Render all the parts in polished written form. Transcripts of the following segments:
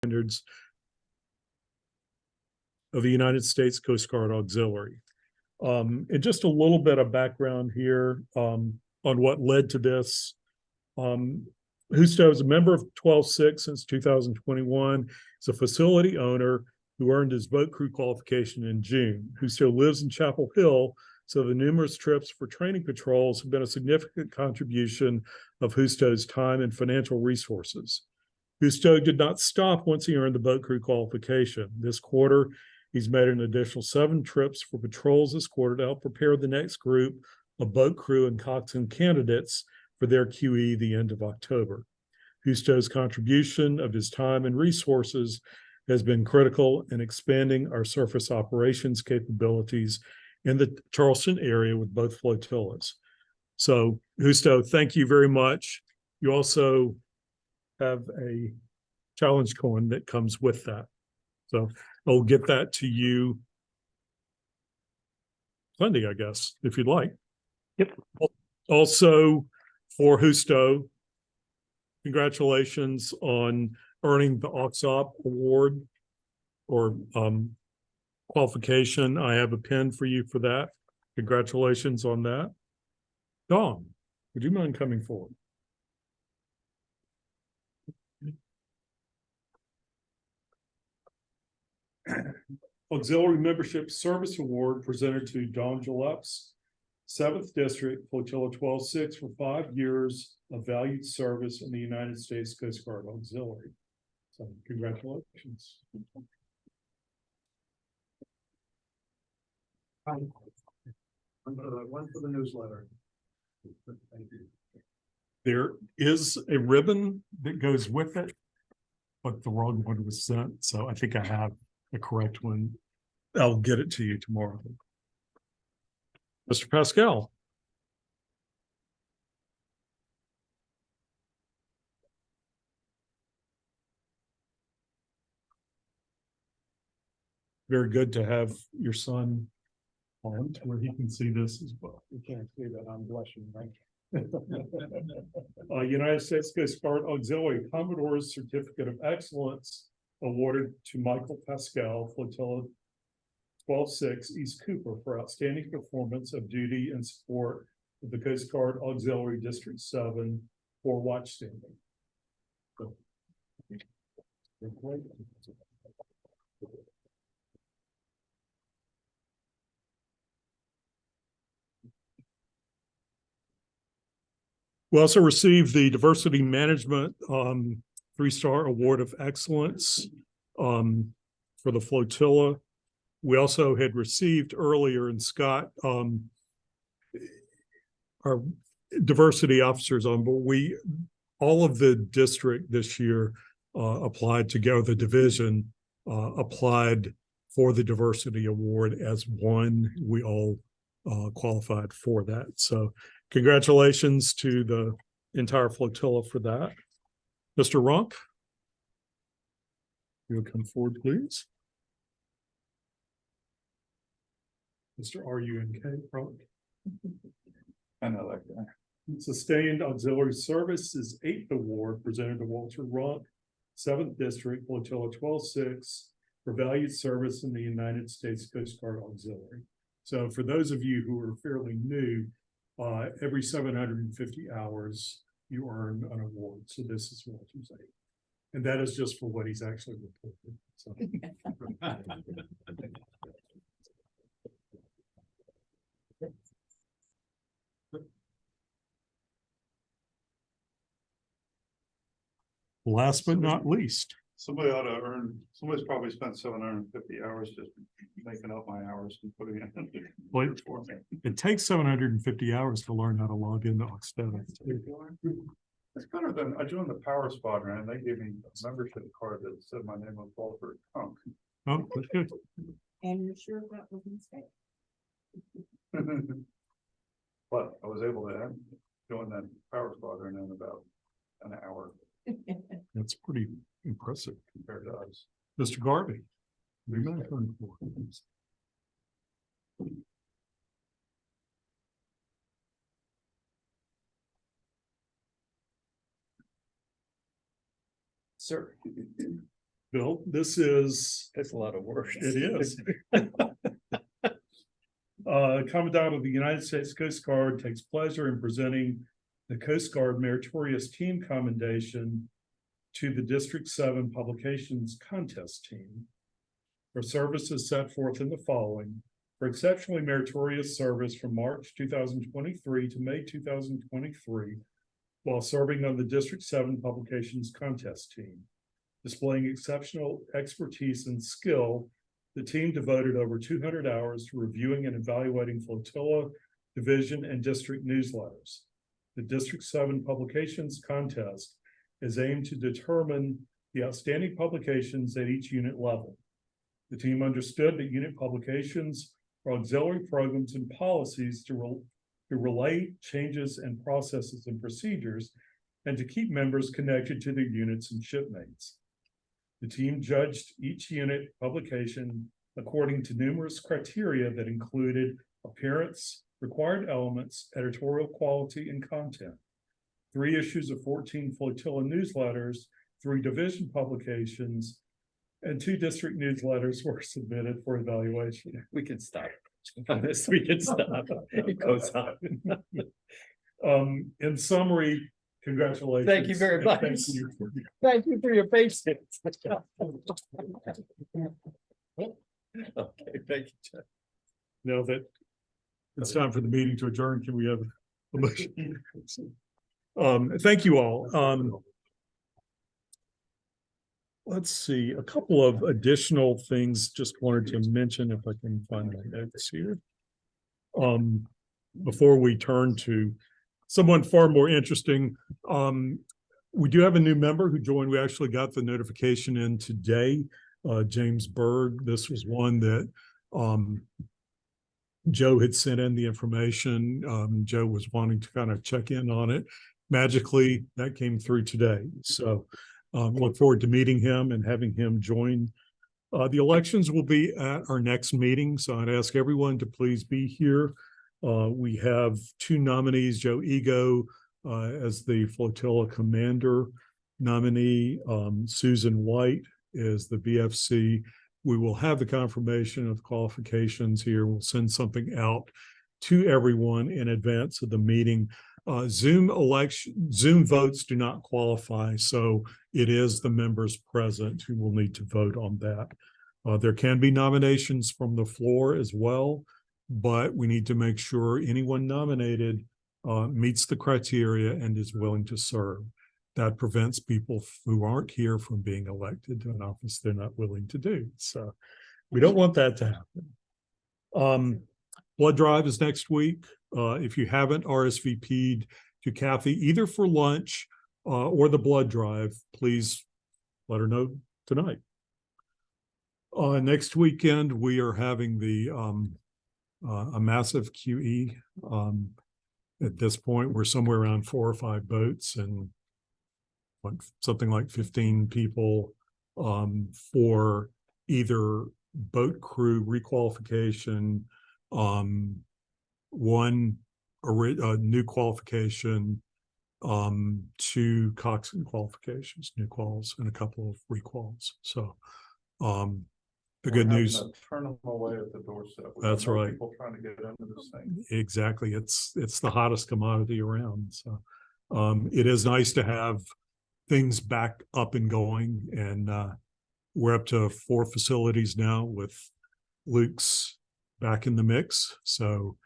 standards of the United States Coast Guard Auxiliary. And just a little bit of background here on what led to this. Husto is a member of 12-6 since 2021. He's a facility owner who earned his boat crew qualification in June. Husto lives in Chapel Hill, so the numerous trips for training patrols have been a significant contribution of Husto's time and financial resources. Husto did not stop once he earned the boat crew qualification. This quarter, he's made an additional 7 trips for patrols this quarter to help prepare the next group of boat crew and coxswain candidates for their QE the end of October. Husto's contribution of his time and resources has been critical in expanding our surface operations capabilities in the Charleston area with both flotillas. So, Husto, thank you very much. You also have a challenge coin that comes with that. So I'll get that to you Sunday, I guess, if you'd like. Yep. Also, for Husto, congratulations on earning the OXOP award or qualification. I have a pin for you for that. Congratulations on that. Dawn, would you mind coming forward? Auxiliary Membership Service Award presented to Don Gilleps, 7th District, Flotilla 12-6 for 5 years of valued service in the United States Coast Guard Auxiliary. So congratulations. One for the newsletter. Thank you. There is a ribbon that goes with it, but the wrong one was sent. So I think I have the correct one. I'll get it to you tomorrow. Mr. Pascal. Very good to have your son on where he can see this as well. You can't see that I'm blushing, right? United States Coast Guard Auxiliary Commodore's Certificate of Excellence awarded to Michael Pascal, Flotilla 12-6 East Cooper for outstanding performance of duty and support of the Coast Guard Auxiliary District 7 for watchstanding. So, we also received the Diversity Management 3-star Award of Excellence for the Flotilla. We also had received earlier, and Scott, our diversity officers on board, all of the district this year applied to go, the division applied for the Diversity Award as one. We all qualified for that. So congratulations to the entire flotilla for that. Mr. Runk, you'll come forward, please. Mr. R-U-N-K, Runk. I know that guy. Sustained Auxiliary Services 8th Award presented to Walter Runk, 7th District, Flotilla 12-6 for valued service in the United States Coast Guard Auxiliary. So for those of you who are fairly new, every 750 hours, you earn an award. So this is Walter's 8. And that is just for what he's actually reported. So. Last but not least. Somebody ought to somebody's probably spent 750 hours just making up my hours and putting it in. Well, it takes 750 hours to learn how to log into Oxteva. It's better than I joined the Power Squadron and they gave me a membership card that said my name was Walter Trunk. Oh, that's good. And you're sure that was a mistake? But I was able to join that Power Squadron in about an hour. That's pretty impressive compared to us. Mr. Garvey. We might turn forward. Sir, Bill, this is, That's a lot of work. it is. Commandant of the United States Coast Guard takes pleasure in presenting the Coast Guard Meritorious Team Commendation to the District 7 Publications Contest Team for services set forth in the following: for exceptionally meritorious service from March 2023 to May 2023 while serving on the District 7 Publications Contest Team. Displaying exceptional expertise and skill, the team devoted over 200 hours to reviewing and evaluating Flotilla, division, and district newsletters. The District 7 Publications Contest is aimed to determine the outstanding publications at each unit level. The team understood that unit publications are auxiliary programs and policies to relay changes and processes and procedures and to keep members connected to their units and shipmates. The team judged each unit publication according to numerous criteria that included appearance, required elements, editorial quality, and content. 3 issues of 14 Flotilla newsletters, 3 division publications, and 2 district newsletters were submitted for evaluation. We can stop. Honest, we can stop. It goes on. In summary, congratulations. Thank you very and much. Thank you. Thank you for your patience. Okay, thank you, Jeff. Now that it's time for the meeting to adjourn, can we have a motion? Thank you all. Let's see, a couple of additional things just wanted to mention if I can find my notes here. Before we turn to someone far more interesting, we do have a new member who joined. We actually got the notification in today, James Berg. This was one that Joe had sent in the information. Joe was wanting to kind of check in on it. Magically, that came through today. So look forward to meeting him and having him join. The elections will be at our next meeting, so I'd ask everyone to please be here. We have 2 nominees, Joe Ego as the Flotilla Commander nominee, Susan White is the VFC. We will have the confirmation of the qualifications here. We'll send something out to everyone in advance of the meeting. Zoom votes do not qualify, so it is the members present who will need to vote on that. There can be nominations from the floor as well, but we need to make sure anyone nominated meets the criteria and is willing to serve. That prevents people who aren't here from being elected to an office they're not willing to do. So we don't want that to happen. Blood drive is next week. If you haven't RSVP'd to Kathy, either for lunch or the blood drive, please let her know tonight. Next weekend, we are having the a massive QE. At this point, we're somewhere around 4 or 5 boats and something like 15 people for either boat crew requalification, one new qualification, 2 coxswain qualifications, new quals, and a couple of requals. So the good news, turn them away at the doorstep. That's right. People trying to get into this thing. exactly, it's the hottest commodity around. So it is nice to have things back up and going, and we're up to 4 facilities now with Luke's back in the mix. So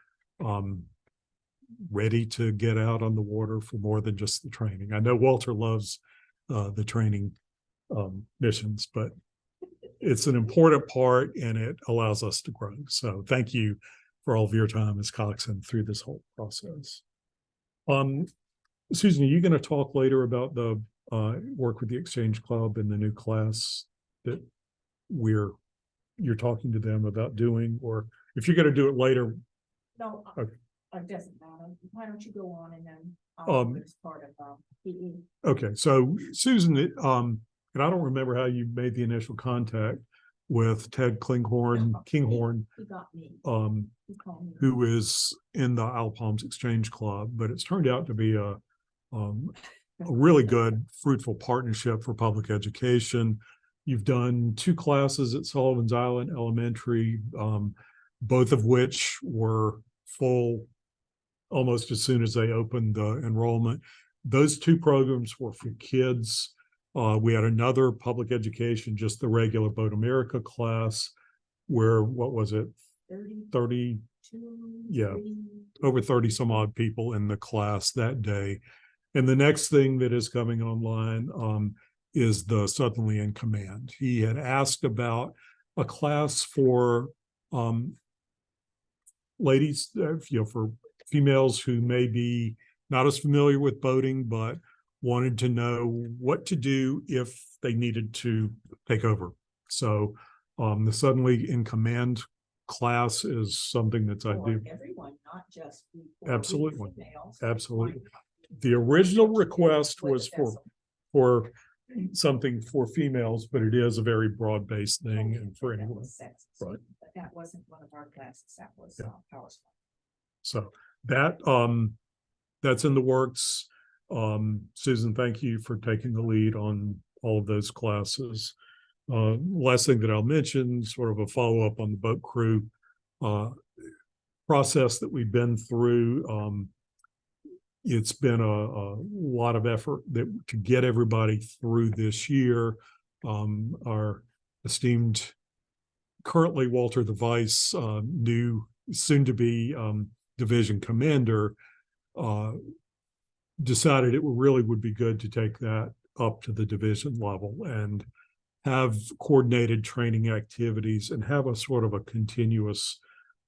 ready to get out on the water for more than just the training. I know Walter loves the training missions, but it's an important part and it allows us to grow. So thank you for all of your time as coxswain through this whole process. Susan, are you going to talk later about the work with the Exchange Club and the new class that you're talking to them about doing, or if you're going to do it later? No, Okay. it doesn't matter. Why don't you go on and then it's part of PE. Okay, so Susan, and I don't remember how you made the initial contact with Ted Kinghorn, He got me. He called me. who is in the Isle Palms Exchange Club, but it's turned out to be a really good, fruitful partnership for public education. You've done 2 classes at Sullivan's Island Elementary, both of which were full almost as soon as they opened the enrollment. Those 2 programs were for kids. We had another public education, just the regular Boat America class, where, what was it, 30, yeah, over 30 some odd people in the class that day. And the next thing that is coming online is the Suddenly in Command. He had asked about a class for ladies, for females who may be not as familiar with boating, but wanted to know what to do if they needed to take over. So the Suddenly in Command class is something that's I do. Everyone, not just. Absolutely. Females. Absolutely. The original request was for something for females, but it is a very broad-based thing and for anyone. Right. But that wasn't one of our classes. That was power spot. So that that's in the works. Susan, thank you for taking the lead on all of those classes. Last thing that I'll mention, sort of a follow-up on the boat crew process that we've been through. It's been a lot of effort to get everybody through this year. Our esteemed, currently Walter the Vice, new, soon to be division commander, decided it would be good to take that up to the division level and have coordinated training activities and have a sort of a continuous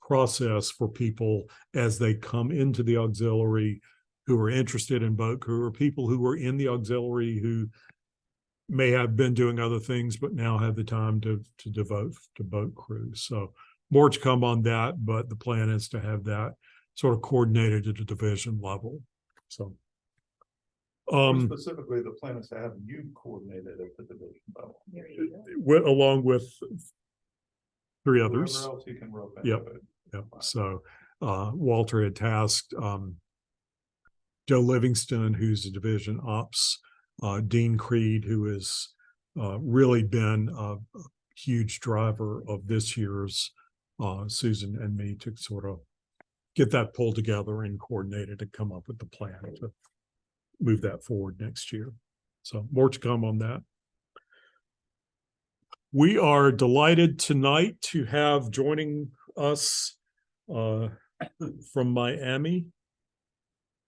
process for people as they come into the auxiliary who are interested in boat crew, or people who were in the auxiliary who may have been doing other things but now have the time to devote to boat crew. So more to come on that, but the plan is to have that sort of coordinated at a division level. So specifically, the plan is to have you coordinated at the division level. There you go. along with 3 others. Whoever else you can rope into Yep. it. Yep. So Walter had tasked Joe Livingston, who's a division ops, Dean Creed, who has really been a huge driver of this year's Susan and me to sort of get that pulled together and coordinated and come up with the plan to move that forward next year. So more to come on that. We are delighted tonight to have joining us from Miami,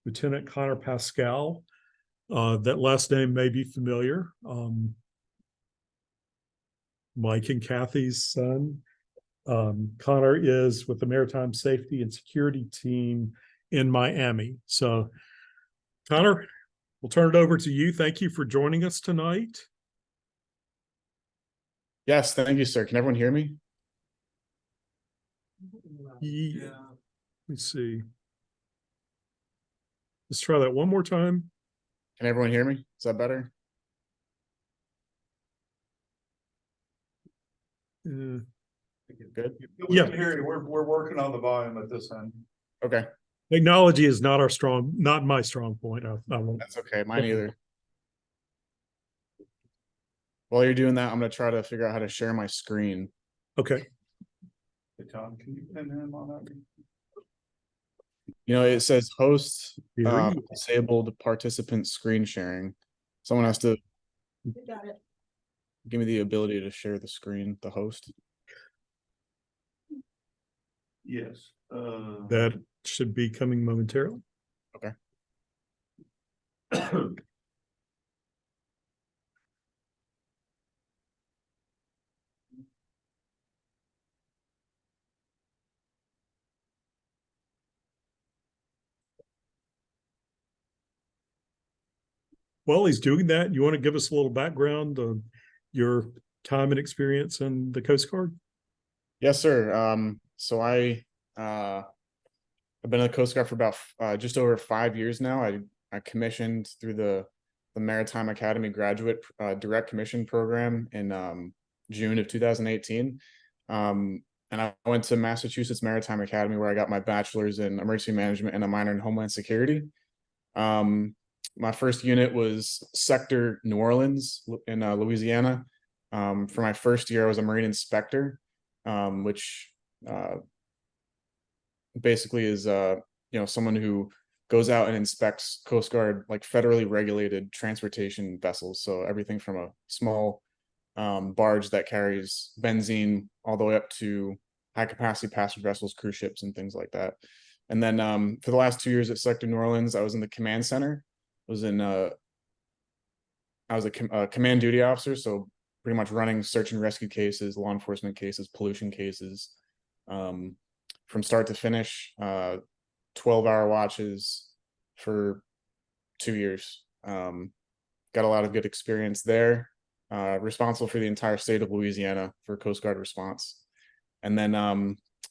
Lieutenant Connor Pascal. That last name may be familiar. Mike and Kathy's son. Connor is with the Maritime Safety and Security Team in Miami. So, Connor, we'll turn it over to you. Thank you for joining us tonight. Yes, thank you, sir. Can everyone hear me? Yeah. Let's see. Let's try that one more time. Can everyone hear me? Is that better? Uh, Good. We Yeah. can hear you. We're working on the volume at this end. Okay, Technology is not not my strong point. I won't. that's okay. Mine either. While you're doing that, I'm going to try to figure out how to share my screen. Okay. Hey, Tom, can you pin him on that? You know, it says host Here you disabled participant screen sharing. Someone has to You got it. give me the ability to share the screen, the host. Yes. That should be coming momentarily. Okay. While he's doing that, you want to give us a little background on your time and experience in the Coast Guard? Yes, sir. So I've been in the Coast Guard for about just over 5 years now. I commissioned through the Maritime Academy graduate direct commission program in June of 2018. And I went to Massachusetts Maritime Academy, where I got my bachelor's in emergency management and a minor in homeland security. My first unit was Sector New Orleans in Louisiana. For my first year, I was a Marine inspector, which basically is someone who goes out and inspects Coast Guard like federally regulated transportation vessels. So everything from a small barge that carries benzene all the way up to high capacity passenger vessels, cruise ships, and things like that. And then for the last 2 years at Sector New Orleans, I was in the command center. I was a command duty officer, so pretty much running search and rescue cases, law enforcement cases, pollution cases, from start to finish. 12-hour watches for 2 years. Got a lot of good experience there. Responsible for the entire state of Louisiana for Coast Guard response. And then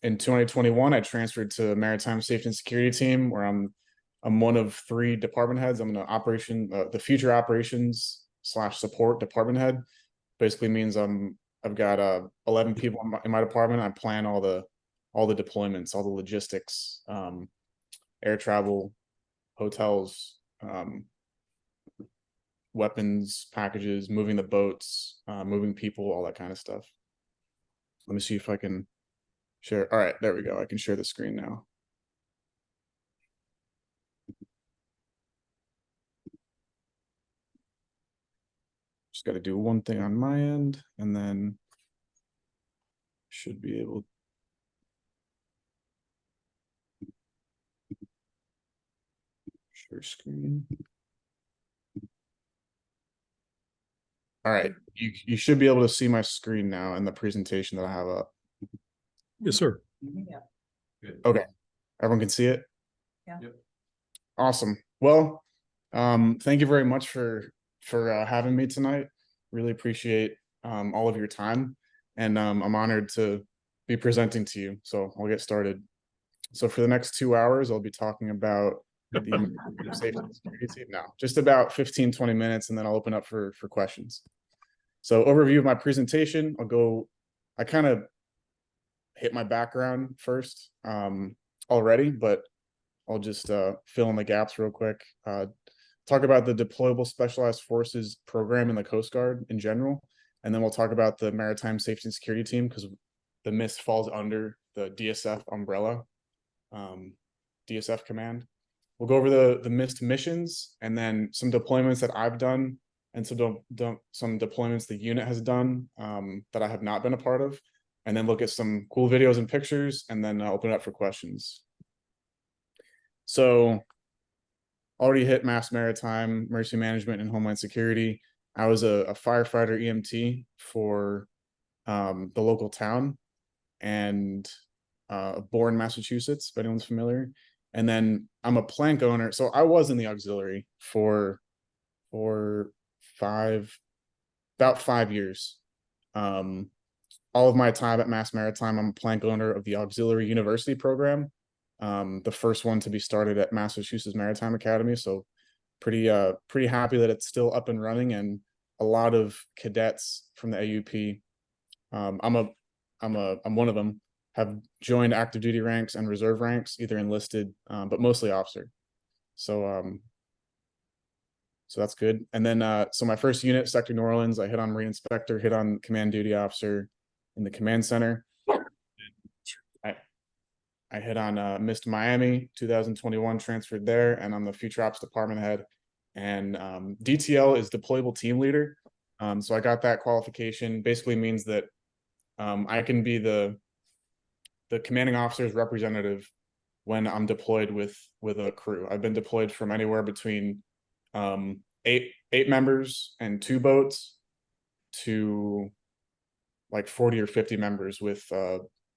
in 2021, I transferred to Maritime Safety and Security Team, where I'm one of 3 department heads. I'm the future operations / support department head. Basically means I've got 11 people in my department. I plan all the deployments, all the logistics, air travel, hotels, weapons packages, moving the boats, moving people, all that kind of stuff. Let me see if I can share. All right, there we go. I can share the screen now. Just got to do one thing on my end, and then should be able to share screen. All right, you should be able to see my screen now and the presentation that I have up. Yes, sir. Okay, everyone can see it? Yeah. Yep. Awesome. Well, thank you very much for having me tonight. Really appreciate all of your time, and I'm honored to be presenting to you. So I'll get started. So for the next 2 hours, I'll be talking about the safety and security team now, just about 15-20 minutes, and then I'll open up for questions. So overview of my presentation, I kind of hit my background first already, but I'll just fill in the gaps real quick. Talk about the Deployable Specialized Forces program in the Coast Guard in general, and then we'll talk about the Maritime Safety and Security Team, because the MIST falls under the DSF umbrella, DSF command. We'll go over the MIST missions, and then some deployments that I've done, and some deployments the unit has done that I have not been a part of, and then look at some cool videos and pictures, and then open it up for questions. So already hit Mass Maritime, Emergency Management, and Homeland Security. I was a firefighter EMT for the local town, and Bourne, Massachusetts, if anyone's familiar. And then I'm a plank owner. So I was in the auxiliary for about 5 years. All of my time at Mass Maritime, I'm a plank owner of the Auxiliary University program, the first one to be started at Massachusetts Maritime Academy. So pretty happy that it's still up and running, and a lot of cadets from the AUP. I'm one of them, have joined active duty ranks and reserve ranks, either enlisted, but mostly officer. So that's good. And then so my first unit, Sector New Orleans, I hit on Marine Inspector, hit on Command Duty Officer in the command center. I hit on MIST Miami 2021, transferred there, and I'm the Future Ops Department Head. And DTL is Deployable Team Leader. So I got that qualification. Basically means that I can be the commanding officer's representative when I'm deployed with a crew. I've been deployed from anywhere between 8 members and 2 boats to like 40 or 50 members with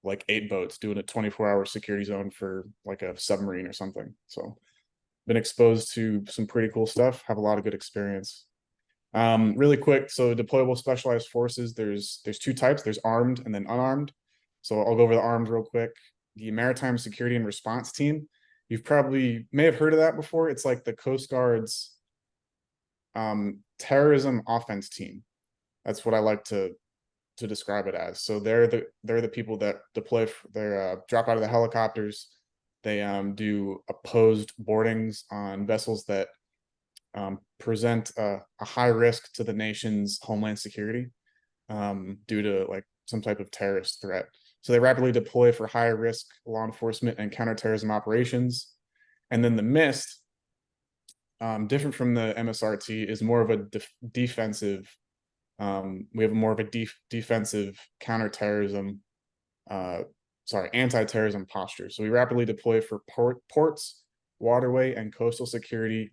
like 8 boats, doing a 24-hour security zone for like a submarine or something. So been exposed to some pretty cool stuff, have a lot of good experience. Really quick, so deployable specialized forces, there's 2 types. There's armed and then unarmed. So I'll go over the armed real quick. The Maritime Security and Response Team, you've may have heard of that before. It's like the Coast Guard's terrorism offense team. That's what I like to describe it as. So they're the people that deploy. They drop out of the helicopters. They do opposed boardings on vessels that present a high risk to the nation's homeland security. due to like some type of terrorist threat. So they rapidly deploy for higher risk law enforcement and counterterrorism operations. And then the MIST, different from the MSRT, is more of a defensive. We have more of a defensive counterterrorism, anti-terrorism posture. So we rapidly deploy for ports, waterway, and coastal security,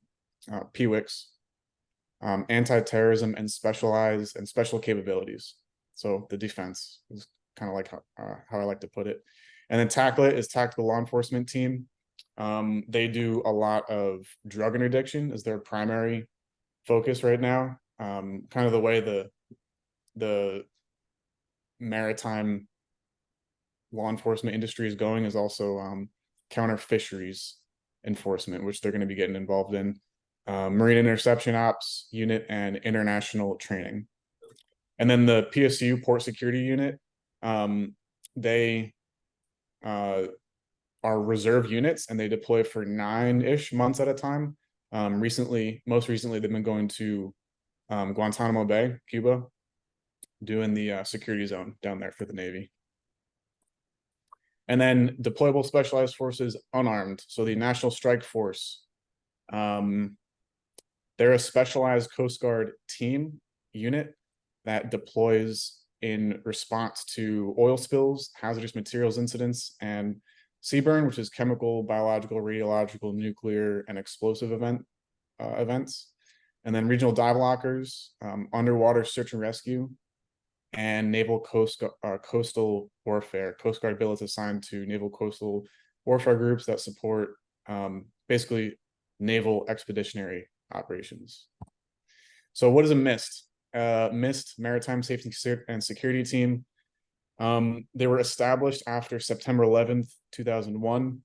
PWICs, anti-terrorism, and special capabilities. So the defense is kind of like how I like to put it. And then TACLIT is tactical law enforcement team. They do a lot of drug interdiction as their primary focus right now. Kind of the way the maritime law enforcement industry is going is also counter fisheries enforcement, which they're going to be getting involved in, marine interception ops unit, and international training. And then the PSU port security unit, they are reserve units, and they deploy for 9-ish months at a time. Most recently, they've been going to Guantanamo Bay, Cuba, doing the security zone down there for the Navy. And then deployable specialized forces, unarmed. So the National Strike Force, they're a specialized Coast Guard team unit that deploys in response to oil spills, hazardous materials incidents, and CBRN, which is chemical, biological, radiological, nuclear, and explosive events. And then regional dive lockers, underwater search and rescue, and naval coastal warfare. Coast Guard billets assigned to naval coastal warfare groups that support basically naval expeditionary operations. So what is a MIST? MIST, Maritime Safety and Security Team. They were established after September 11th, 2001,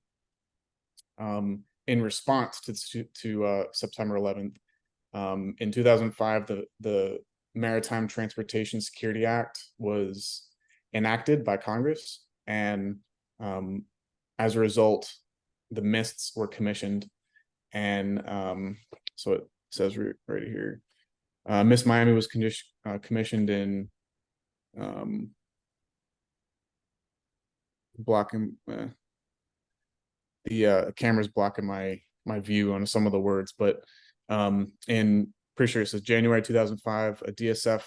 in response to September 11th. In 2005, the Maritime Transportation Security Act was enacted by Congress, and as a result, the MISTs were commissioned. And so it says right here, Miss Miami was commissioned in blocking the camera's blocking my view on some of the words, but in pretty sure it says January 2005, a DSF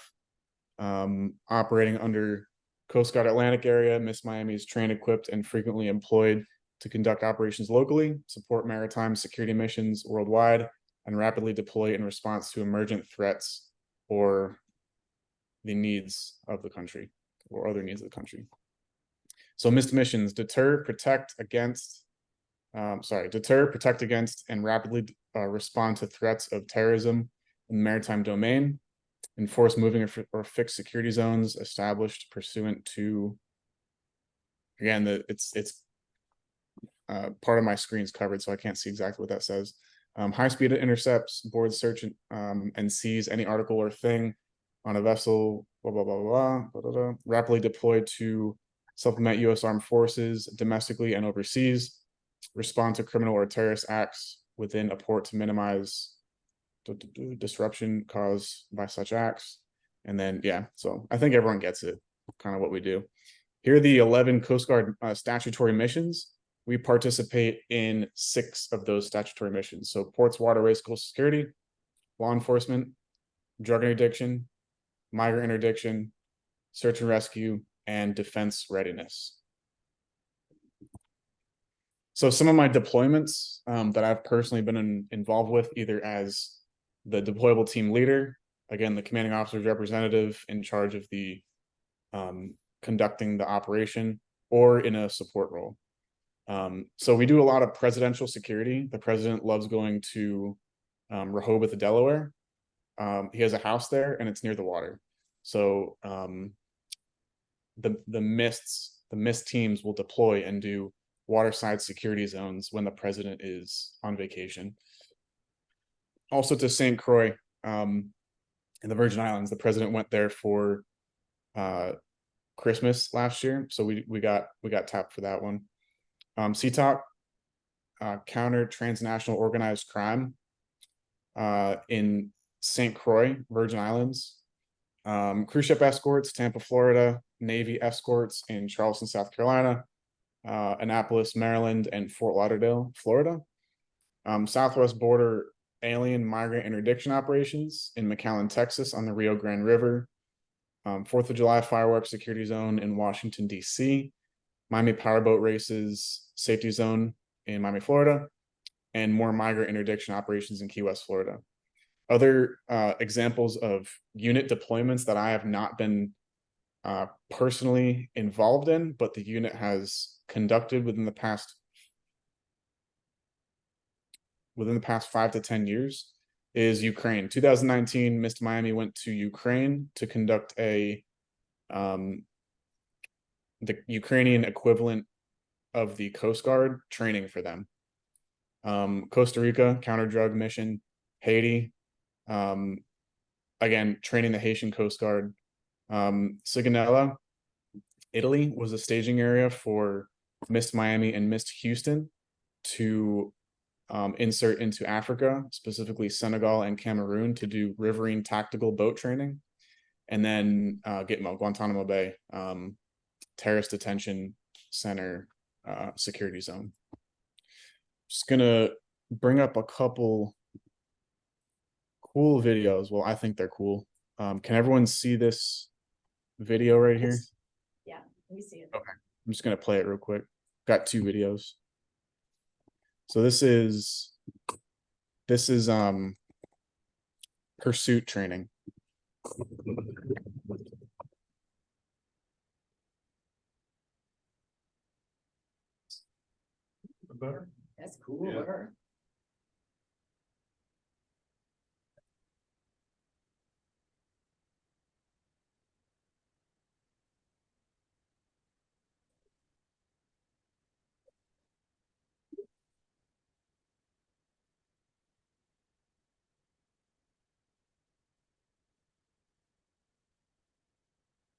operating under Coast Guard Atlantic area. Miss Miami is trained, equipped, and frequently employed to conduct operations locally, support maritime security missions worldwide, and rapidly deploy in response to emergent threats or the needs of the country or other needs of the country. So MIST missions: deter, protect against, and rapidly respond to threats of terrorism in the maritime domain, enforce moving or fixed security zones established pursuant to, again, it's part of my screen's covered, so I can't see exactly what that says. High-speed intercepts, board search, and seize any article or thing on a vessel, blah, blah, blah, blah, blah, blah, blah. Rapidly deployed to supplement U.S. Armed Forces domestically and overseas, respond to criminal or terrorist acts within a port to minimize disruption caused by such acts. And then, yeah, so I think everyone gets it, kind of what we do. Here are the 11 Coast Guard statutory missions. We participate in 6 of those statutory missions. So ports, waterways, coastal security, law enforcement, drug interdiction, migrant interdiction, search and rescue, and defense readiness. So some of my deployments that I've personally been involved with, either as the deployable team leader, again, the commanding officer's representative in charge of the conducting the operation, or in a support role. So we do a lot of presidential security. The president loves going to Rehoboth, Delaware. He has a house there, and it's near the water. So the MIST teams will deploy and do waterside security zones when the president is on vacation. Also to St. Croix in the Virgin Islands. The president went there for Christmas last year, so we got tapped for that one. CTOC, counter transnational organized crime in St. Croix, Virgin Islands. Cruise ship escorts, Tampa, Florida, Navy escorts in Charleston, South Carolina, Annapolis, Maryland, and Fort Lauderdale, Florida. Southwest border alien migrant interdiction operations in McAllen, Texas on the Rio Grande River. 4th of July fireworks security zone in Washington, D.C. Miami powerboat races safety zone in Miami, Florida, and more migrant interdiction operations in Key West, Florida. Other examples of unit deployments that I have not been personally involved in, but the unit has conducted within the past 5 to 10 years is Ukraine. 2019, Mist Miami went to Ukraine to conduct the Ukrainian equivalent of the Coast Guard training for them. Costa Rica, counter drug mission, Haiti, again, training the Haitian Coast Guard. Sigonella, Italy was a staging area for Mist Miami and Mist Houston to insert into Africa, specifically Senegal and Cameroon, to do riverine tactical boat training. And then Gitmo, Guantanamo Bay, terrorist detention center, security zone. Just gonna bring up a couple cool videos. Well, I think they're cool. Can everyone see this video right here? Yeah, we see it. Okay, I'm just gonna play it real quick. Got 2 videos. So this is pursuit training. Better? That's cool. Yeah.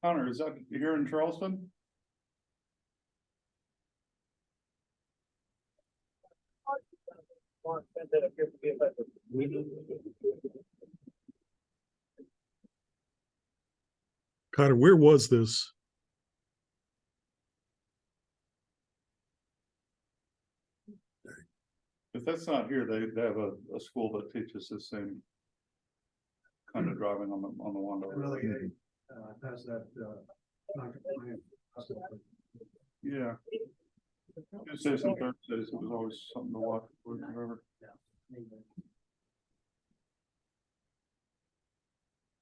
Connor, is that here in Charleston? Connor, where was this? If that's not here, they have a school that teaches the same kind of driving on the Wando. Really, has that, Yeah. Tuesdays and Thursdays, it was always something to watch. Whatever.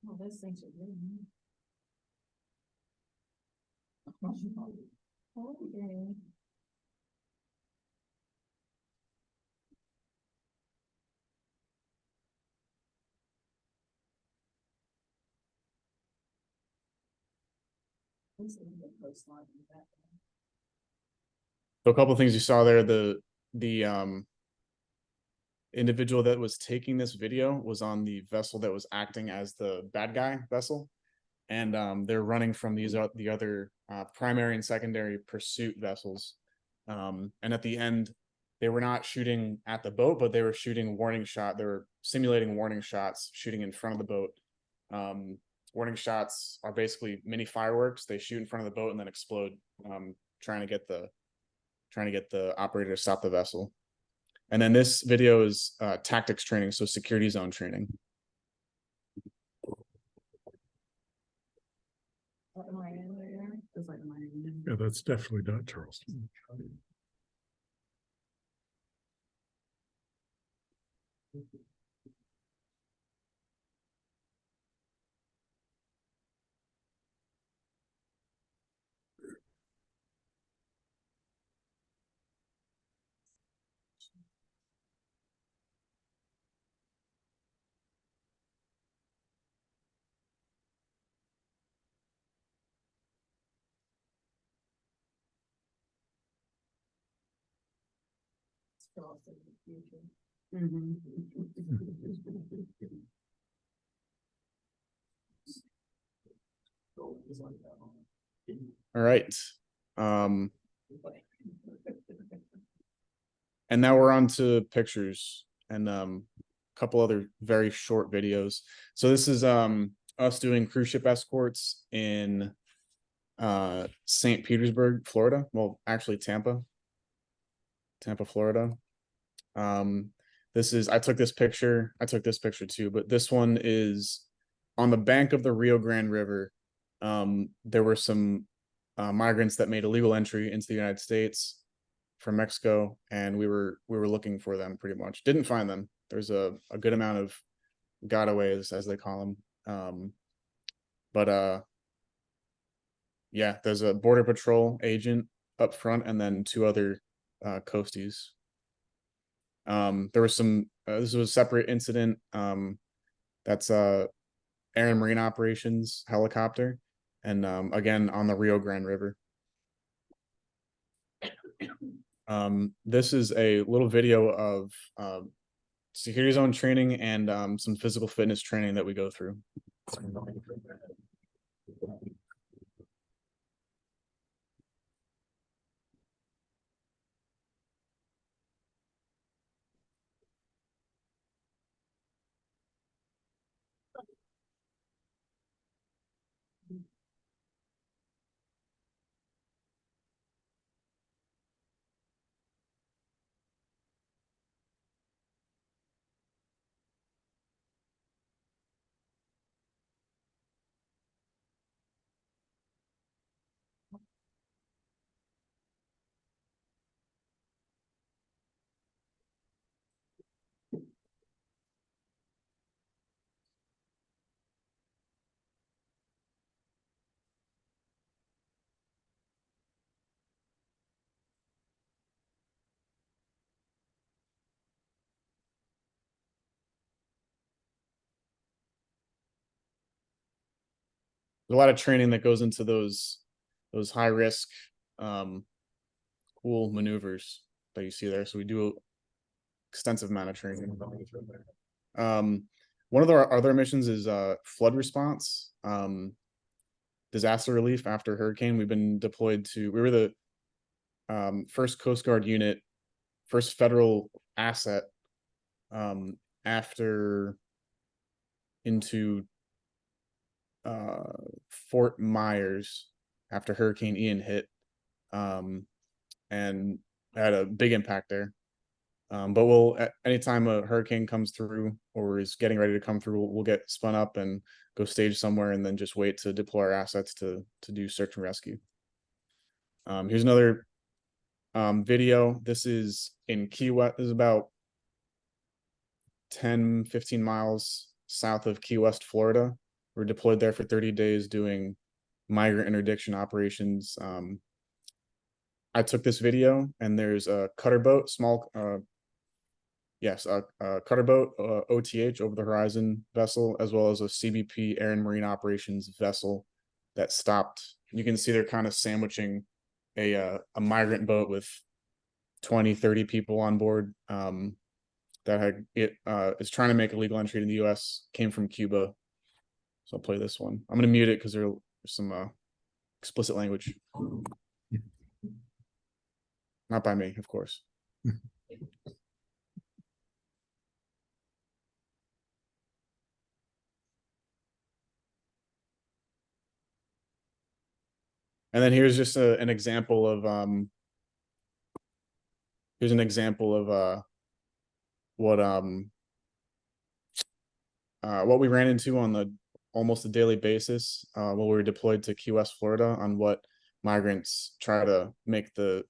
Oh, those things are really neat. Okay. This is the coastline in the background. So a couple of things you saw there. The individual that was taking this video was on the vessel that was acting as the bad guy vessel, and they're running from the other primary and secondary pursuit vessels. And at the end, they were not shooting at the boat, but they were shooting warning shot. They were simulating warning shots, shooting in front of the boat. Warning shots are basically mini fireworks. They shoot in front of the boat and then explode, trying to get the operator to stop the vessel. And then this video is tactics training, so security zone training. What am I in there? Feels like I'm in. Yeah, that's definitely not Charleston. It's Charleston in the future. All right. And now we're on to pictures and a couple other very short videos. So this is us doing cruise ship escorts in St. Petersburg, Florida. Well, actually Tampa, Florida. This is, I took this picture too, but this one is on the bank of the Rio Grande River. There were some migrants that made illegal entry into the United States from Mexico, and we were looking for them pretty much. Didn't find them. There's a good amount of gotaways, as they call them. But yeah, there's a border patrol agent up front, and then two other coasties. There was some. This was a separate incident. That's Air and Marine Operations helicopter, and again on the Rio Grande River. This is a little video of security zone training and some physical fitness training that we go through. There's a lot of training that goes into those high risk cool maneuvers that you see there. So we do extensive amount of training. One of our other missions is flood response, disaster relief after hurricane. We've been deployed to, we were the first Coast Guard unit, first federal asset after into Fort Myers after Hurricane Ian hit, and had a big impact there. But we'll, anytime a hurricane comes through or is getting ready to come through, we'll get spun up and go stage somewhere, and then just wait to deploy our assets to do search and rescue. Here's another video. This is in Key West. This is about 10-15 miles south of Key West, Florida. We're deployed there for 30 days doing migrant interdiction operations. I took this video, and there's a cutter boat, small, a cutter boat, OTH, over the horizon vessel, as well as a CBP Air and Marine Operations vessel that stopped. You can see they're kind of sandwiching a migrant boat with 20-30 people on board that is trying to make a legal entry to the US, came from Cuba. So I'll play this one. I'm gonna mute it because there's some explicit language. Not by me, of course. And then here's just an example of what we ran into on almost a daily basis while we were deployed to Key West, Florida, on what migrants try to make the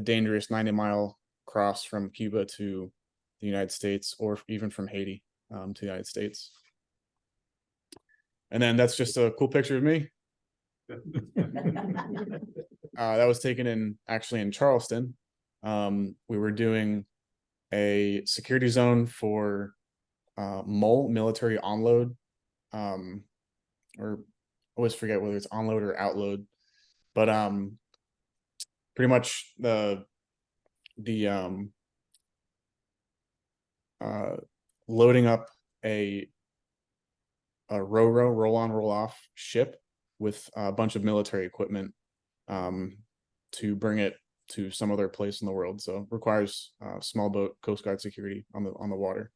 dangerous 90-mile cross from Cuba to the United States, or even from Haiti to the United States. And then that's just a cool picture of me. That was taken actually in Charleston. We were doing a security zone for MOL, military onload, or I always forget whether it's onload or outload, but pretty much the loading up a roll on roll off ship with a bunch of military equipment to bring it to some other place in the world. So requires small boat Coast Guard security on the water.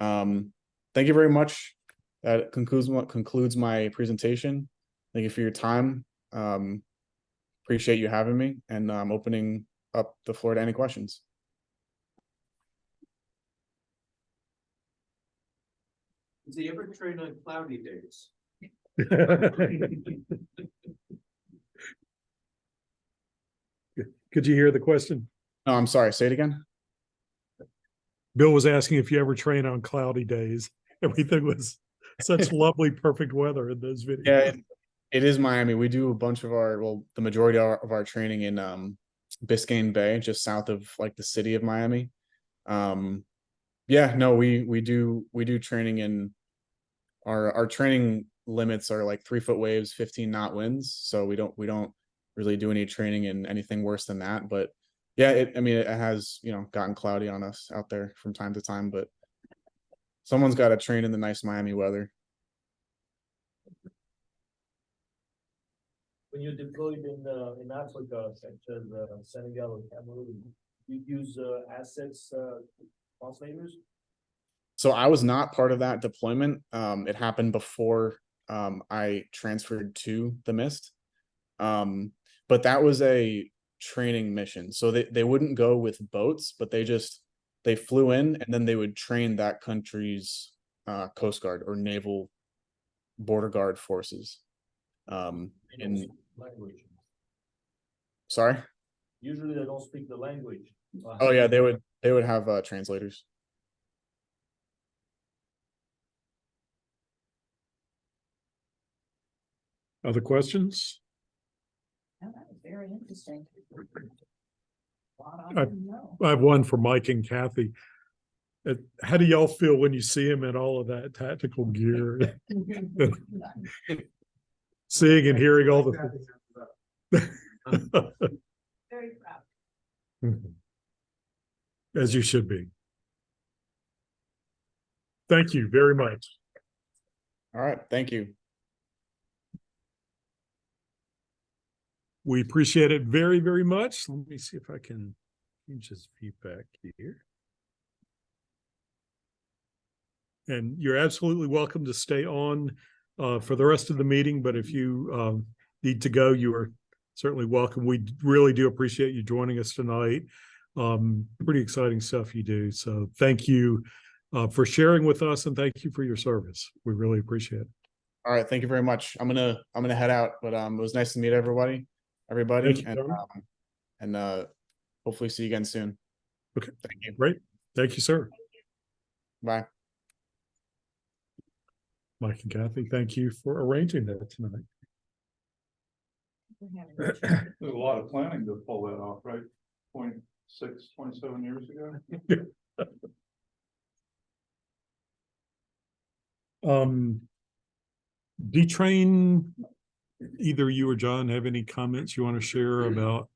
Thank you very much. that concludes my presentation. Thank you for your time. Appreciate you having me, and I'm opening up the floor to any questions. Does he ever train on cloudy days? Could you hear the question? No, I'm sorry. Say it again. Bill was asking if you ever train on cloudy days. Everything was such lovely, perfect weather in those videos. Yeah, it is Miami. We do a bunch of the majority of our training in Biscayne Bay, just south of like the city of Miami. Yeah, no, we do training in our training limits are like 3-foot waves, 15 knot winds. So we don't really do any training in anything worse than that. But yeah, I mean, it has, gotten cloudy on us out there from time to time, but someone's got to train in the nice Miami weather. When you're deployed in Africa, such as Senegal or Cameroon, you use assets translators? So I was not part of that deployment. It happened before I transferred to the Mist. But that was a training mission. So they wouldn't go with boats, but they flew in, and then they would train that country's Coast Guard or naval border guard forces. In Language. Sorry? Usually they don't speak the language. Oh yeah, they would have translators. Other questions? Oh, that was very interesting. Wow, I- I didn't know. I have one for Mike and Kathy. How do y'all feel when you see him in all of that tactical gear? Seeing and hearing all the. Very proud. As you should be. Thank you very much. All right, thank you. We appreciate it very, very much. Let me see if I can change this feedback here. And you're absolutely welcome to stay on for the rest of the meeting, but if you need to go, you are certainly welcome. We really do appreciate you joining us tonight. Pretty exciting stuff you do. So thank you for sharing with us, and thank you for your service. We really appreciate it. All right, thank you very much. I'm gonna head out, but it was nice to meet everybody, Thank you, and John. hopefully see you again soon. Okay, Thank you. great. Thank you, sir. Bye. Mike and Kathy, thank you for arranging that tonight. We're having There's a lot of planning to pull that off, right? 27 years ago. D-Train, either you or John have any comments you want to share about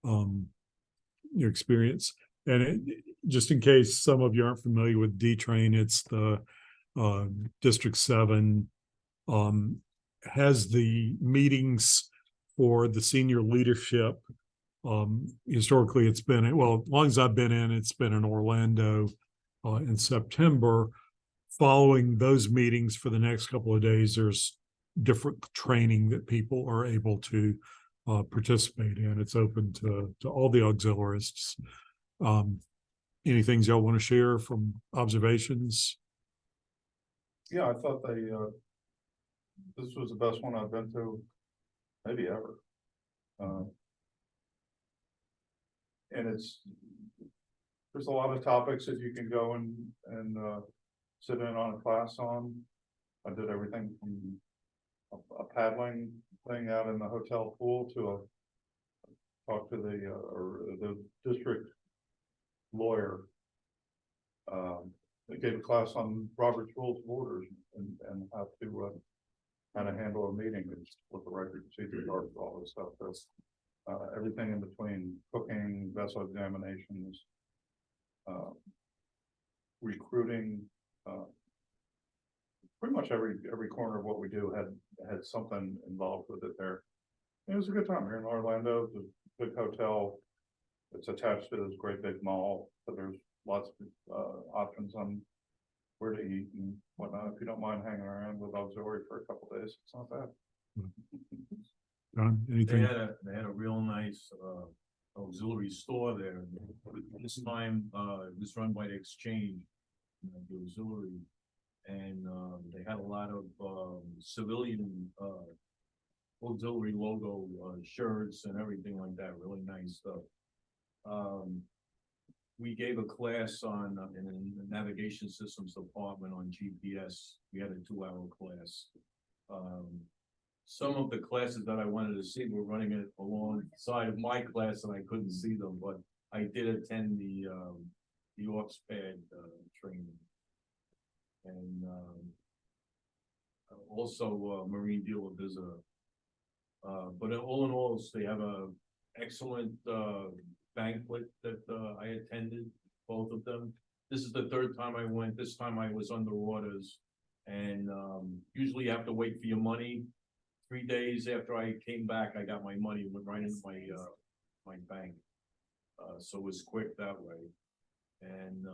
your experience? And just in case some of you aren't familiar with D-Train, it's the District 7 has the meetings for the senior leadership. Historically, it's been, well, as long as I've been in, it's been in Orlando in September. Following those meetings for the next couple of days, there's different training that people are able to participate in. It's open to all the auxiliarists. Any things y'all want to share from observations? Yeah, I thought this was the best one I've been to maybe ever. And there's a lot of topics that you can go and sit in on a class on. I did everything from a paddling thing out in the hotel pool to talk to the district lawyer. They gave a class on Robert's Rules of Orders and how to kind of handle a meeting and what the right procedures are for all this stuff. That's everything in between cooking, vessel examinations, recruiting. Pretty much every corner of what we do had something involved with it there. It was a good time here in Orlando. It's a big hotel. It's attached to this great big mall, so there's lots of options on where to eat and whatnot. If you don't mind hanging around with auxiliary for a couple days, it's not bad. John, They anything? had a real nice, auxiliary store there. This time, it was run by the exchange, the auxiliary. And, they had a lot of, civilian, auxiliary logo, shirts and everything like that, really nice stuff. We gave a class on, in the navigation systems department on GPS. We had a 2-hour class. Some of the classes that I wanted to see were running it alongside of my class and I couldn't see them, but I did attend the aux pad, training. And, also, Marine Dealer Visitor. But all in all, they have a excellent, banquet that, I attended, both of them. This is the third time I went. This time I was under orders. And, usually you have to wait for your money. 3 days after I came back, I got my money, went right into my bank. So it was quick that way. And,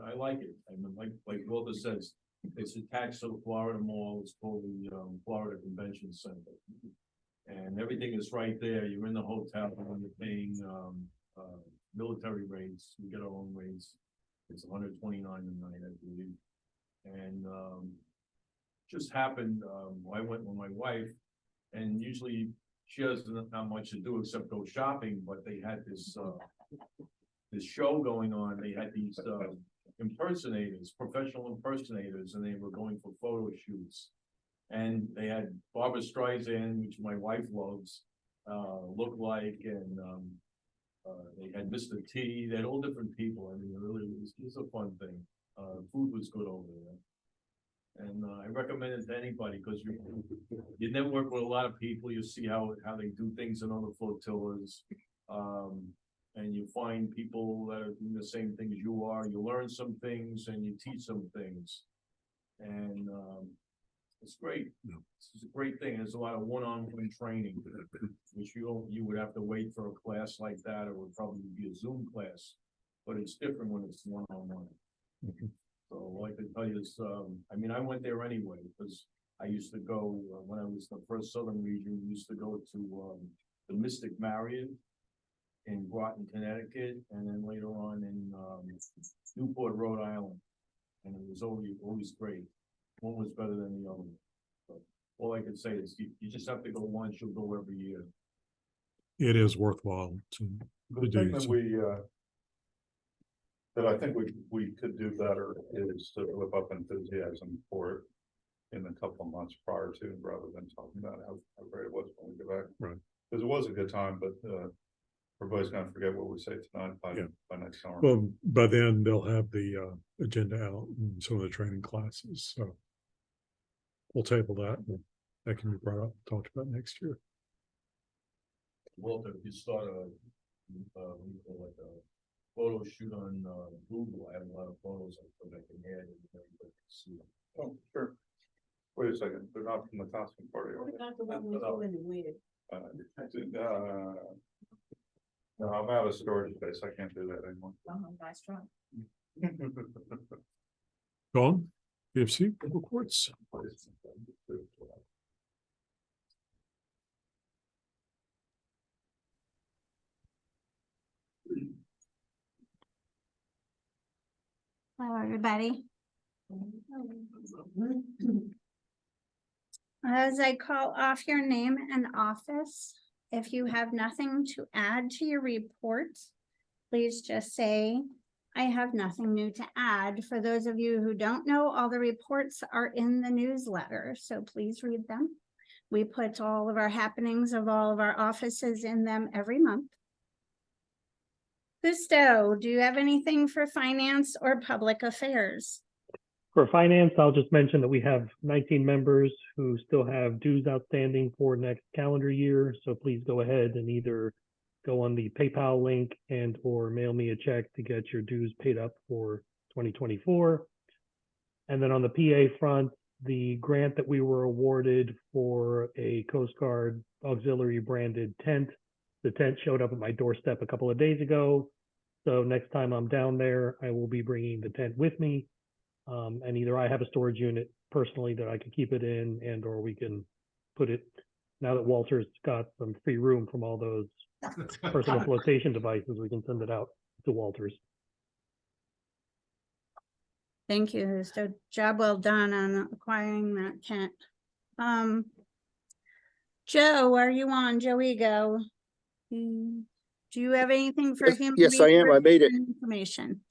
I like it. I mean, like Walter says, it's attached to the Florida Mall. It's called the, Florida Convention Center. And everything is right there. You're in the hotel when you're paying, military rates. We get our own rates. It's $129 a night, I believe. And, just happened, I went with my wife, and usually she doesn't have much to do except go shopping, but they had this show going on. They had these, impersonators, professional impersonators, and they were going for photo shoots. And they had Barbara Streisand, which my wife loves, look like, and, they had Mr. T, they had all different people. I mean, it really was a fun thing. Food was good over there. And, I recommend it to anybody, because you network with a lot of people, you see how they do things in other flotillas. And you find people that are doing the same thing as you are, you learn some things and you teach some things. And, it's great. It's a great thing. There's a lot of one-on-one training, which you would have to wait for a class like that. It would probably be a Zoom class, but it's different when it's one-on-one. So all I can tell you is, I mean, I went there anyway, because I used to go, when I was in the first Southern region, we used to go to, the Mystic Marriott in Groton, Connecticut, and then later on in, Newport, Rhode Island. And it was always great. One was better than the other. But all I can say is you just have to go once, you'll go every year. It is worthwhile to The thing that that I think we could do better is to whip up enthusiasm for it in a couple of months prior to, rather than talking about how great it was when we get back. Right. Because it was a good time, but everybody's gonna forget what we say tonight by next summer. Well, by then they'll have the agenda out and some of the training classes, so. We'll table that, and that can be brought up, talked about next year. Walter, if you start what do you call it, a photo shoot on, Google, I have a lot of photos I can add and everybody can see them. Oh, sure. Wait a second, they're not from the costume party, are What they? about the one we go in and waited? No, I'm out of storage space. I can't do that anymore. Nice try. Dawn, PFC, reports. Hello, everybody. As I call off your name and office, if you have nothing to add to your report, please just say, I have nothing new to add. For those of you who don't know, all the reports are in the newsletter, so please read them. We put all of our happenings of all of our offices in them every month. Gusto, do you have anything for finance or public affairs? For finance, I'll just mention that we have 19 members who still have dues outstanding for next calendar year. So please go ahead and either go on the PayPal link and or mail me a check to get your dues paid up for 2024. And then on the PA front, the grant that we were awarded for a Coast Guard auxiliary branded tent, the tent showed up at my doorstep a couple of days ago. So next time I'm down there, I will be bringing the tent with me. And either I have a storage unit personally that I can keep it in, and or we can put it, now that Walter's got some free room from all those personal flotation devices, we can send it out to Walter's. Thank you. So job well done on acquiring that, Kent. Joe, are you on? Joe Ego? Do you have anything for him? Yes, I am. I made it. Information.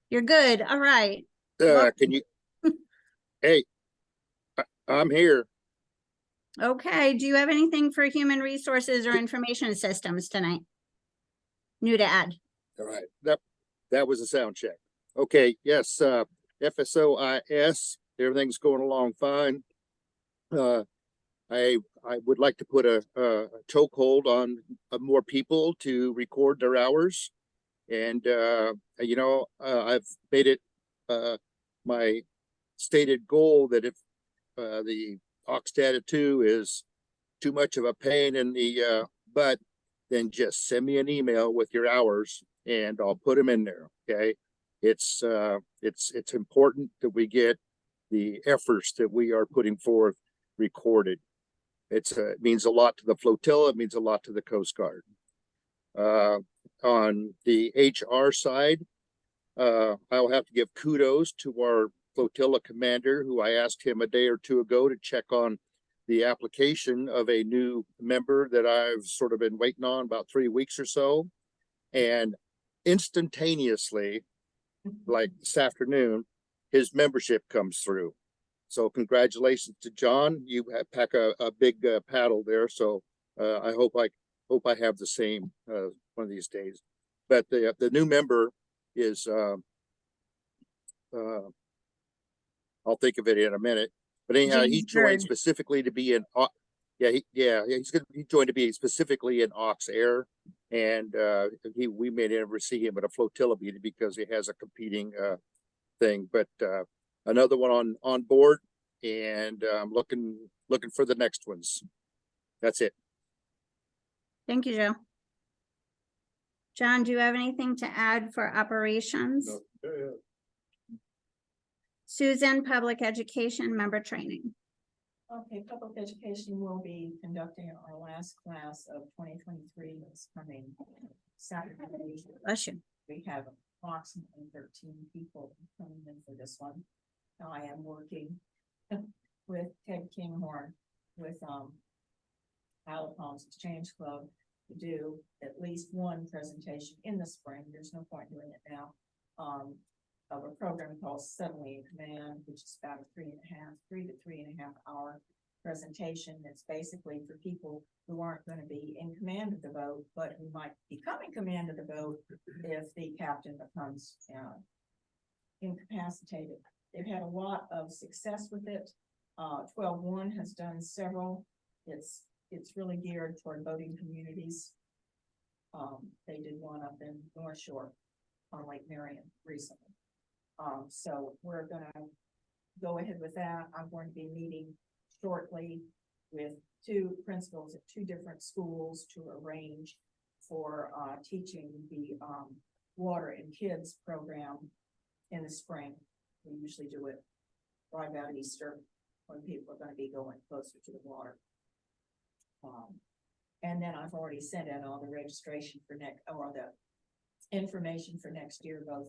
You're good. All right. Can you? Hey, I'm here. Okay. Do you have anything for human resources or information systems tonight? New to add. All right. That was a sound check. Okay. Yes. FSOIS. Everything's going along fine. I would like to put a chokehold on more people to record their hours, and I've made it my stated goal that if the Ox Data 2 is too much of a pain in the butt, then just send me an email with your hours and I'll put them in there. Okay. It's important that we get the efforts that we are putting forth recorded. It means a lot to the flotilla. It means a lot to the Coast Guard. On the HR side, I'll have to give kudos to our flotilla commander, who I asked him a day or two ago to check on the application of a new member that I've sort of been waiting on about 3 weeks or so. And instantaneously, like this afternoon, his membership comes through. So congratulations to John. You pack a big paddle there. So I hope I have the same one of these days. But the new member is I'll think of it in a minute. But anyhow, he joined specifically to be in. He's joined to be specifically in Ox Air, and we may never see him at a flotilla meeting because he has a competing thing. But another one on board, and I'm looking for the next ones. That's it. Thank you, Joe. John, do you have anything to add for operations? No. Yeah. Susan, public education member training. Okay, public education will be conducting our last class of 2023 this coming Saturday. Bless you. We have approximately 13 people coming in for this one. Now I am working with Ted Kinghorn with Isle of Palms Exchange Club to do at least one presentation in the spring. There's no point doing it now. Of a program called Suddenly in Command, which is about a 3 to 3.5 hour presentation. That's basically for people who aren't going to be in command of the boat, but who might become in command of the boat if the captain becomes incapacitated. They've had a lot of success with it. 12-1 has done several. It's really geared toward boating communities. They did one up in North Shore on Lake Marion recently. So we're gonna go ahead with that. I'm going to be meeting shortly with 2 principals at 2 different schools to arrange for teaching the water and kids program in the spring. We usually do it right about Easter when people are going to be going closer to the water. And then I've already sent in all the registration for the information for next year, both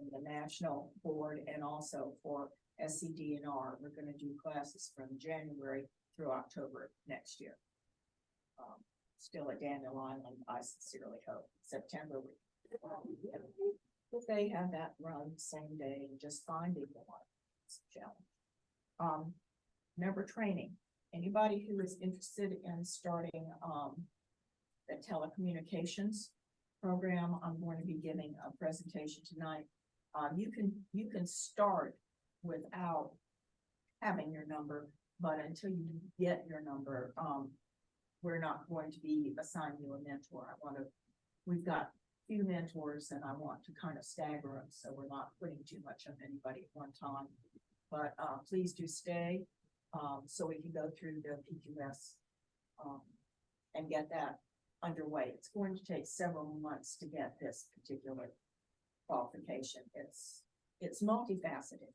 in the national board and also for SCDNR. We're going to do classes from January through October next year. Still at Daniel Island, I sincerely hope September. If they have that run the same day, just finding the one challenge. Member training. Anybody who is interested in starting the telecommunications program, I'm going to be giving a presentation tonight. You can start without having your number, but until you get your number, we're not going to be assigning you a mentor. We've got few mentors and I want to kind of stagger them, so we're not putting too much on anybody at one time. But please do stay so we can go through the PQS and get that underway. It's going to take several months to get this particular qualification. It's multifaceted.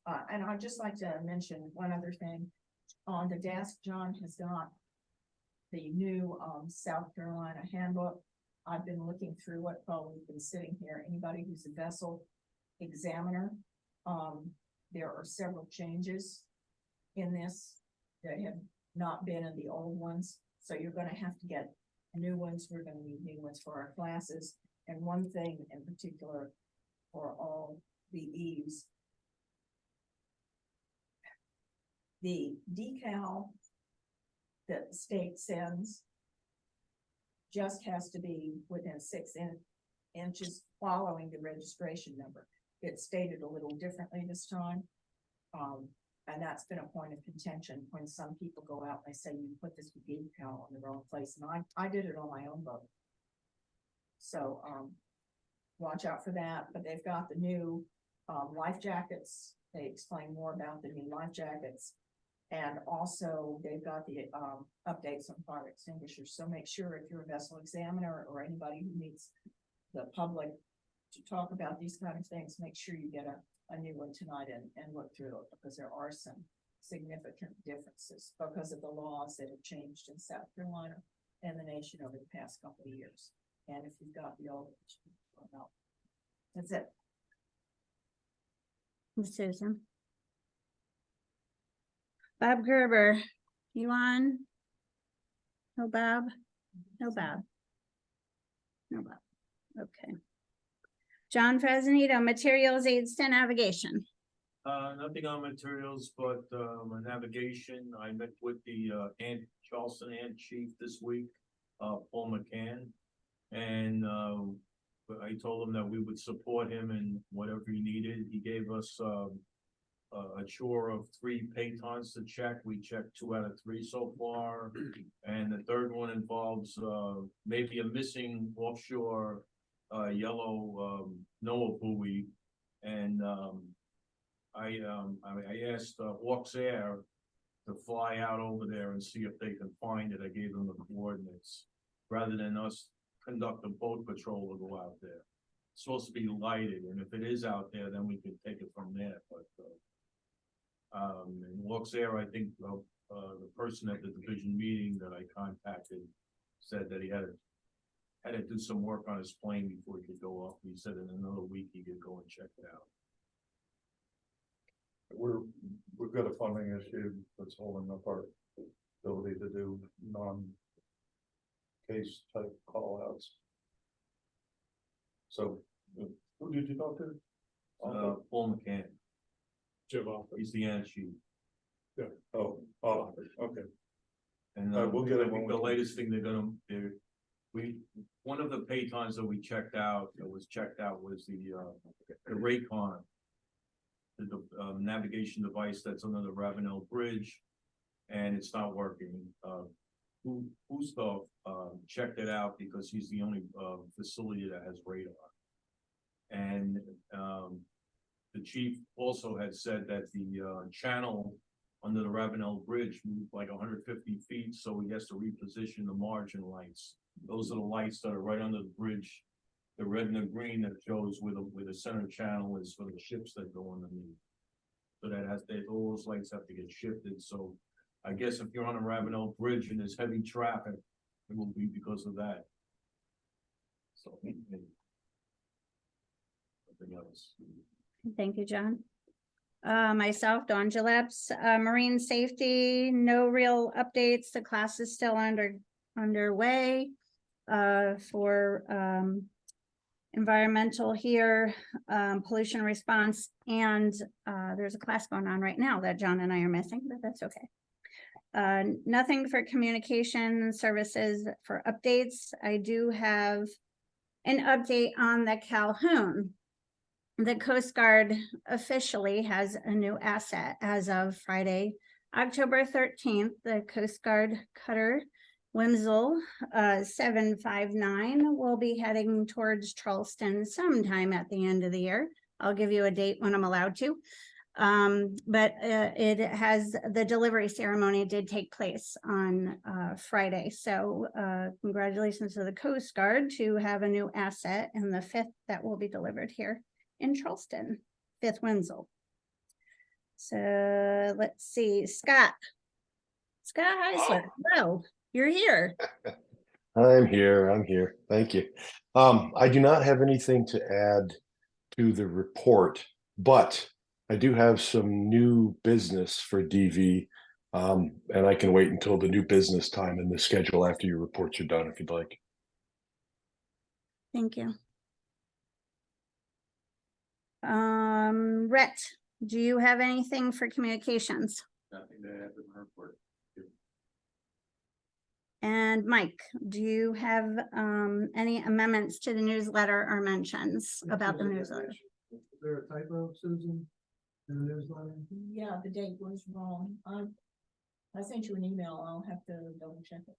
And I'd just like to mention one other thing. On the desk, John has got the new, South Carolina handbook. I've been looking through it while we've been sitting here. Anybody who's a vessel examiner, there are several changes in this that have not been in the old ones. So you're gonna have to get new ones. We're gonna need new ones for our classes. And one thing in particular for all the E's, the decal that the state sends just has to be within 6 inches following the registration number. It's stated a little differently this time. And that's been a point of contention when some people go out and they say, you put this decal on the wrong place. And I did it on my own boat. So, watch out for that, but they've got the new, life jackets. They explain more about the new life jackets. And also they've got the, updates on fire extinguishers. So make sure if you're a vessel examiner or anybody who needs the public to talk about these kind of things, make sure you get a new one tonight and look through it, because there are some significant differences because of the laws that have changed in South Carolina and the nation over the past couple of years. And if you've got the old, well, that's it. Ms. Susan. Bob Gerber, you on? No Bob? No Bob. No Bob. Okay. John Fresnito, materials aids to navigation. Nothing on materials, but, on navigation, I met with the, Charleston Ant Chief this week, Paul McCann. And, I told him that we would support him in whatever he needed. He gave us, a chore of 3 paytons to check. We checked 2 out of 3 so far. And the third one involves, maybe a missing offshore, yellow, NOAA buoy. And, I asked Hawks Air to fly out over there and see if they can find it. I gave them the coordinates, rather than us conduct a boat patrol to go out there. It's supposed to be lighted, and if it is out there, then we can take it from there. But and Hawks Air, I think the person at the division meeting that I contacted said that he had to do some work on his plane before he could go up. He said in another week he could go and check it out. We've got a funding issue that's holding up our ability to do non-case type call outs. So, who did you talk to? Paul McCann, Jim Offer. he's the ant chief. Oh, okay. And We'll get it I when think we the can. latest thing they're gonna do, one of the paytons that we checked out, was the Raycon. The navigation device that's under the Ravenel Bridge, and it's not working. Gustav checked it out because he's the only facility that has radar. And the chief also had said that the channel under the Ravenel Bridge moved like 150 feet, so he has to reposition the margin lights. Those are the lights that are right under the bridge, the red and the green that shows where the center channel is for the ships that go underneath. So all those lights have to get shifted. So I guess if you're on a Ravenel Bridge and there's heavy traffic, it will be because of that. So nothing else. Thank you, John. Myself, Dawn Gillepps, marine safety, no real updates. The class is still underway for environmental here, pollution response, and there's a class going on right now that John and I are missing, but that's okay. Nothing for communication services for updates. I do have an update on the Calhoun. The Coast Guard officially has a new asset as of Friday, October 13th. The Coast Guard cutter Wimsel 759 will be heading towards Charleston sometime at the end of the year. I'll give you a date when I'm allowed to. But it has, the delivery ceremony did take place on Friday. So congratulations to the Coast Guard to have a new asset, and the 5th that will be delivered here in Charleston, 5th Wimsel. So let's see, Scott. Scott Heisler, oh, you're here. I'm here. Thank you. I do not have anything to add to the report, but I do have some new business for DV. And I can wait until the new business time in the schedule after your reports are done, if you'd like. Thank you. Rhett, do you have anything for communications? Nothing to add to my report. And Mike, do you have any amendments to the newsletter or mentions about the newsletter? Is there a typo, Susan, in the newsletter? Yeah, the date was wrong. I sent you an email. I'll have to double check it.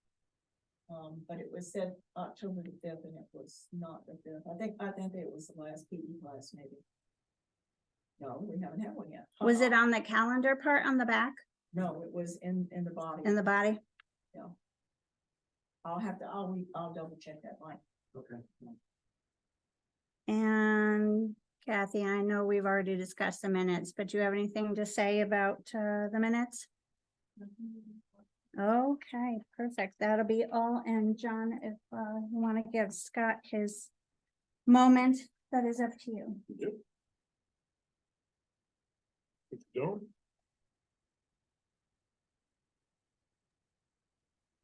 But it was said October the 5th and it was not the 5th. I think it was the last PE class maybe. No, we haven't had one yet. Was it on the calendar part on the back, No, it was in the body. in the body? Yeah. I'll double check that, Mike. Okay. And Kathy, I know we've already discussed the minutes, but do you have anything to say about the minutes? Okay, perfect. That'll be all. And John, if you want to give Scott his moment, that is up to you.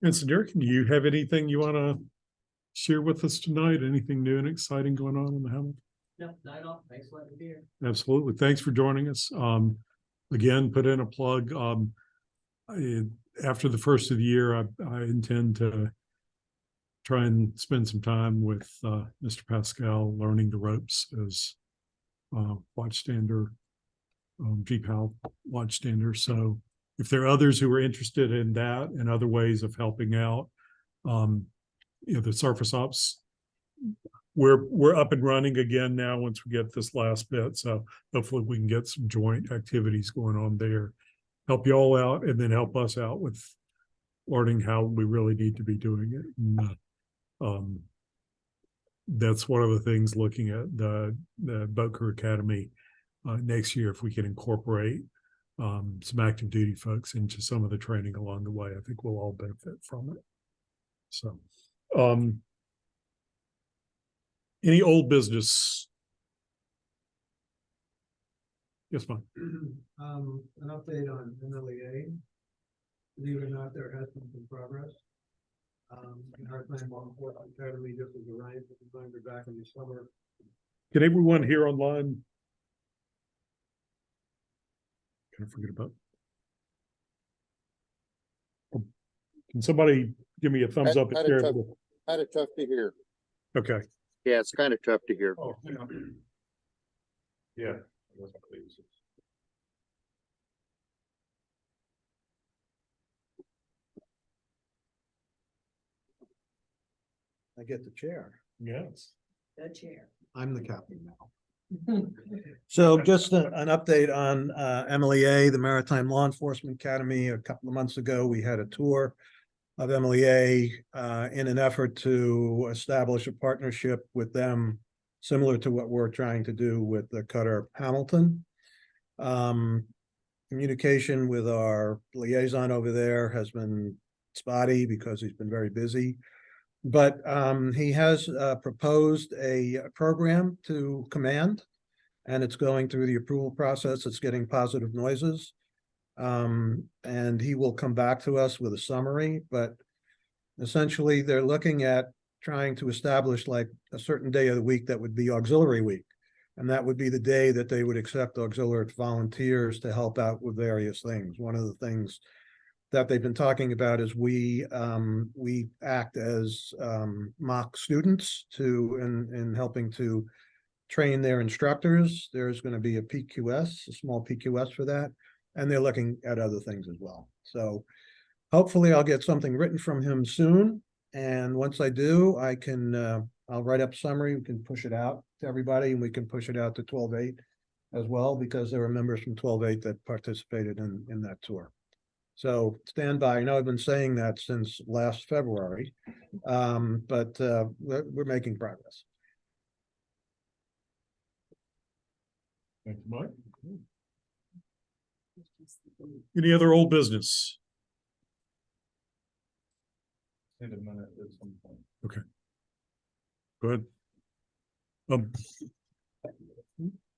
And so Derek, do you have anything you want to share with us tonight? Anything new and exciting going on in the Hamilton? No, not at all. Thanks for letting me be here. Absolutely. Thanks for joining us. Again, put in a plug. After the first of the year, I intend to try and spend some time with Mr. Pascal, learning the ropes as watchstander, GPAL watchstander. So if there are others who are interested in that and other ways of helping out, the surface ops, we're up and running again now once we get this last bit. So hopefully we can get some joint activities going on there, help you all out, and then help us out with learning how we really need to be doing it. And, that's one of the things looking at the Boat Crew Academy next year, if we can incorporate some active duty folks into some of the training along the way, I think we'll all benefit from it. So, any old business? Yes, ma'am. An update on MLEA. Believe it or not, there has been some progress. Our plan law enforcement academy just as a right, but we're going to be back in the summer. Can everyone here online? Can I forget about? Can somebody give me a thumbs up if Kind you're of tough, able? kind of tough to hear. Okay. Yeah, it's kind of tough to hear. Oh, yeah. I get the chair. Yes. The chair. I'm the captain now. So just an update on MLEA, the Maritime Law Enforcement Academy. A couple of months ago, we had a tour of MLEA in an effort to establish a partnership with them, similar to what we're trying to do with the Cutter Hamilton. Communication with our liaison over there has been spotty because he's been very busy. But he has proposed a program to command, and it's going through the approval process. It's getting positive noises. And he will come back to us with a summary, but essentially they're looking at trying to establish like a certain day of the week that would be auxiliary week. And that would be the day that they would accept auxiliary volunteers to help out with various things. One of the things that they've been talking about is we act as mock students in helping to train their instructors. There's going to be a PQS, a small PQS for that, and they're looking at other things as well. So hopefully I'll get something written from him soon, and once I do, I can I'll write up a summary. We can push it out to everybody, and we can push it out to 12-8 as well, because there were members from 12-8 that participated in that tour. So stand by. I know I've been saying that since last February, but we're making progress. Thank you, Mike. Any other old business? Need a minute at some point. Go ahead.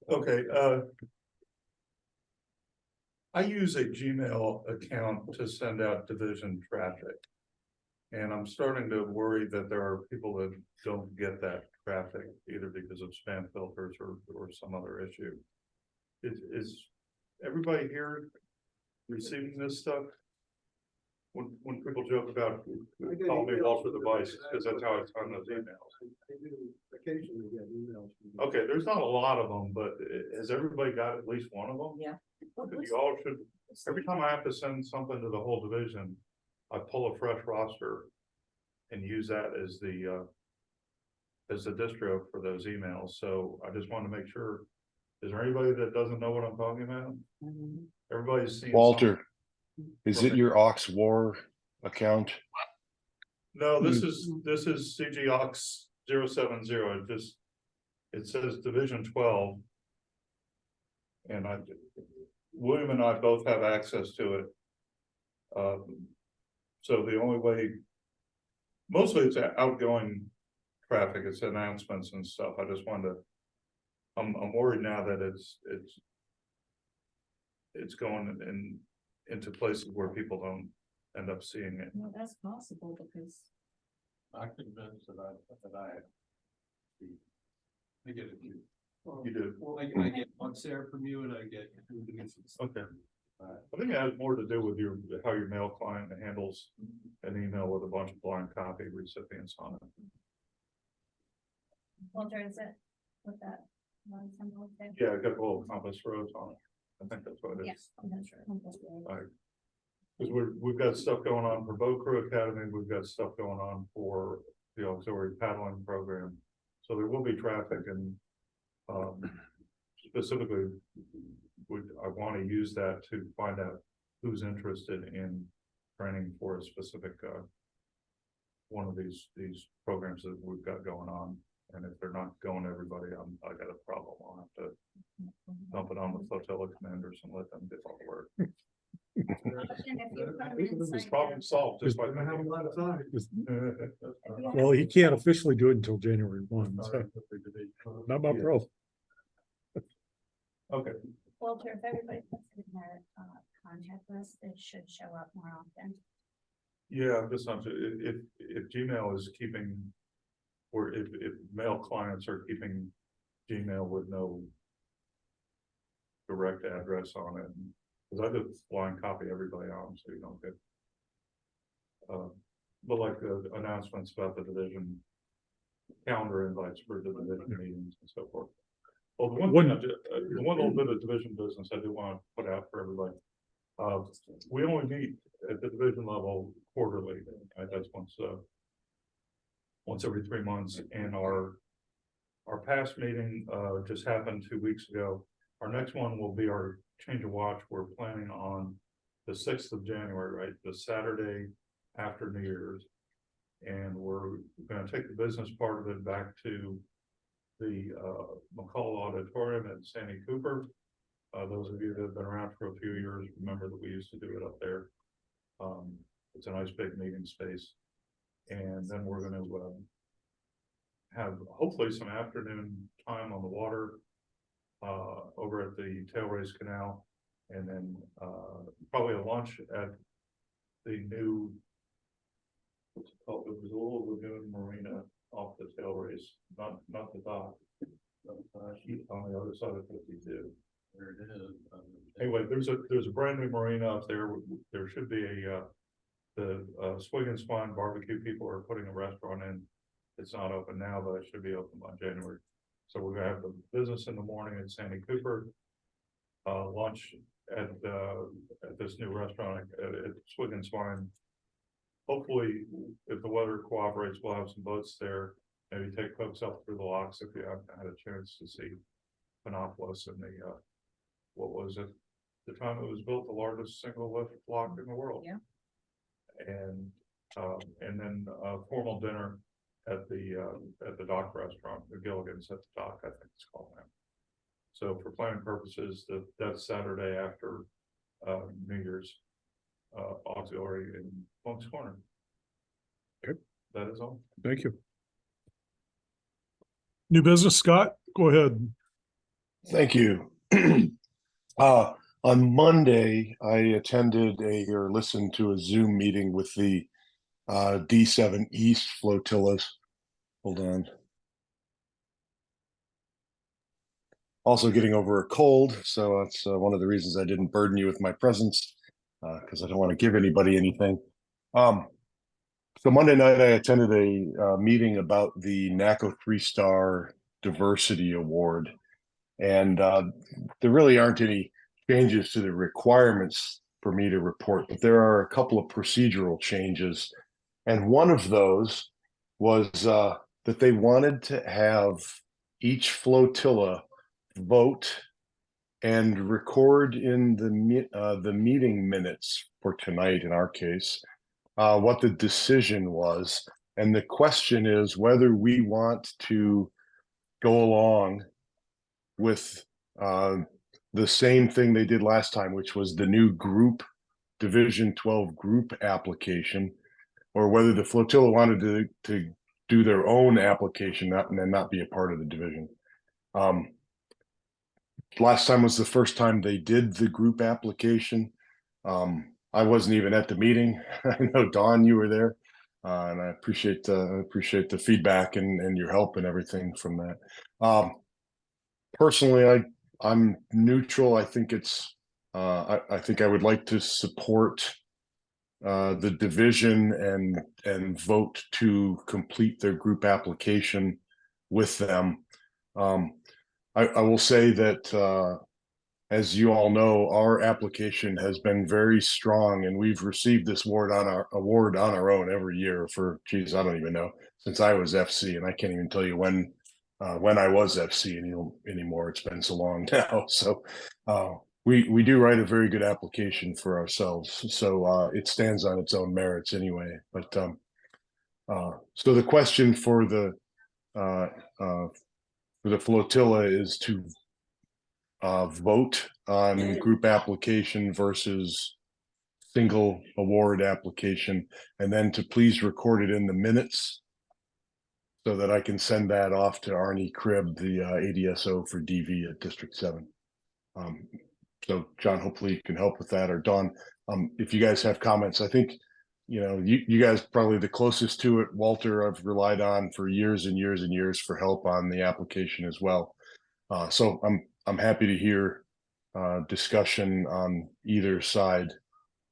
Okay, I use a Gmail account to send out division traffic. And I'm starting to worry that there are people that don't get that traffic either because of spam filters or some other issue. Is everybody here receiving this stuff? When people joke about calling me Walter the Vice, because that's how I find those emails. I do occasionally get emails. Okay, there's not a lot of them, but has everybody got at least one of them? Yeah. Because you all should, every time I have to send something to the whole division, I pull a fresh roster and use that as the distro for those emails. So I just want to make sure, is there anybody that doesn't know what I'm talking about? Everybody's seen. Walter, is from it your Ox War account? No, this is CG Ox 070. It says Division 12. And William and I both have access to it. So the only way, mostly it's outgoing traffic, it's announcements and stuff. I just wanted to, I'm worried now that it's going into places where people don't end up seeing it. No, that's possible because I'm convinced that I get a few. You do. Well, I get one share from you and I get. Okay. I think it has more to do with how your mail client handles an email with a bunch of blind copy recipients on it. Walter, is it with that one symbol there? Yeah, I got a little compass rose on it. I think that's what it is. Yes, I'm not sure. Because we've got stuff going on for Boat Crew Academy, we've got stuff going on for the auxiliary paddling program. So there will be traffic and specifically I want to use that to find out who's interested in training for a specific one of these programs that we've got going on. And if they're not going to everybody, I got a problem. I'll have to dump it on the flotilla commanders and let them get all the work. This problem solved just by. Well, he can't officially do it until January 1, so not my problem. Okay, Walter, if everybody puts it in their contact list, it should show up more often. yeah, I'm just not sure if Gmail is keeping, or if mail clients are keeping Gmail with no direct address on it, because I just blind copy everybody on, so you don't get. But like the announcements about the division, calendar invites for the division meetings and so forth. Well, the one little bit of division business I do want to put out for everybody. We only meet at the division level quarterly. That's once every 3 months, and our past meeting just happened 2 weeks ago. Our next one will be our change of watch. We're planning on the 6th of January, right? The Saturday after New Year's. And we're going to take the business part of it back to the McCall Auditorium at Sandy Cooper. Those of you that have been around for a few years remember that we used to do it up there. It's a nice big meeting space. And then we're going to have hopefully some afternoon time on the water over at the Tail Race Canal, and then probably a lunch at the new, what's it called, the Missoula Lagoon Marina off the Tail Race, not the dock, on the other side of 52. There it is. Anyway, there's a brand new marina up there. There should be the Swig and Swine barbecue people are putting a restaurant in. It's not open now, but it should be open by January. So we're gonna have the business in the morning at Sandy Cooper, lunch at this new restaurant at Swig and Swine. Hopefully, if the weather cooperates, we'll have some boats there. Maybe take folks up through the locks if you haven't had a chance to see Panopolis and the what was it? The time it was built, the largest single lift lock in the world. Yeah. And then a formal dinner at the dock restaurant, the Gilligan's at the dock, I think it's called now. So for planning purposes, that's Saturday after New Year's auxiliary in Monk's Corner. Okay. That is all. Thank you. New business, Scott, go ahead. Thank you. On Monday, I attended or listened to a Zoom meeting with the D7 East flotillas. Hold on. Also getting over a cold, so that's one of the reasons I didn't burden you with my presence, because I don't want to give anybody anything. So Monday night, I attended a meeting about the NACO 3-Star Diversity Award, and there really aren't any changes to the requirements for me to report, but there are a couple of procedural changes, and one of those was that they wanted to have each flotilla vote and record in the meeting minutes for tonight, in our case, what the decision was. And the question is whether we want to go along with the same thing they did last time, which was the new Division 12 group application, or whether the flotilla wanted to do their own application and then not be a part of the division. Last time was the first time they did the group application. I wasn't even at the meeting. I know, Dawn, you were there, and I appreciate the feedback and your help and everything from that. Personally, I'm neutral. I think it's I think I would like to support the division and vote to complete their group application with them. I will say that as you all know, our application has been very strong, and we've received this award on our own every year for, geez, I don't even know, since I was FC, and I can't even tell you when I was FC anymore. It's been so long now. So we do write a very good application for ourselves. So it stands on its own merits anyway. But so the question for the flotilla is to vote on group application versus single award application, and then to please record it in the minutes so that I can send that off to Arnie Cribb, the ADSO for DV at District 7. So John, hopefully you can help with that, or Dawn, if you guys have comments. I think, you know, you guys probably the closest to it. Walter, I've relied on for years and years and years for help on the application as well. So I'm happy to hear discussion on either side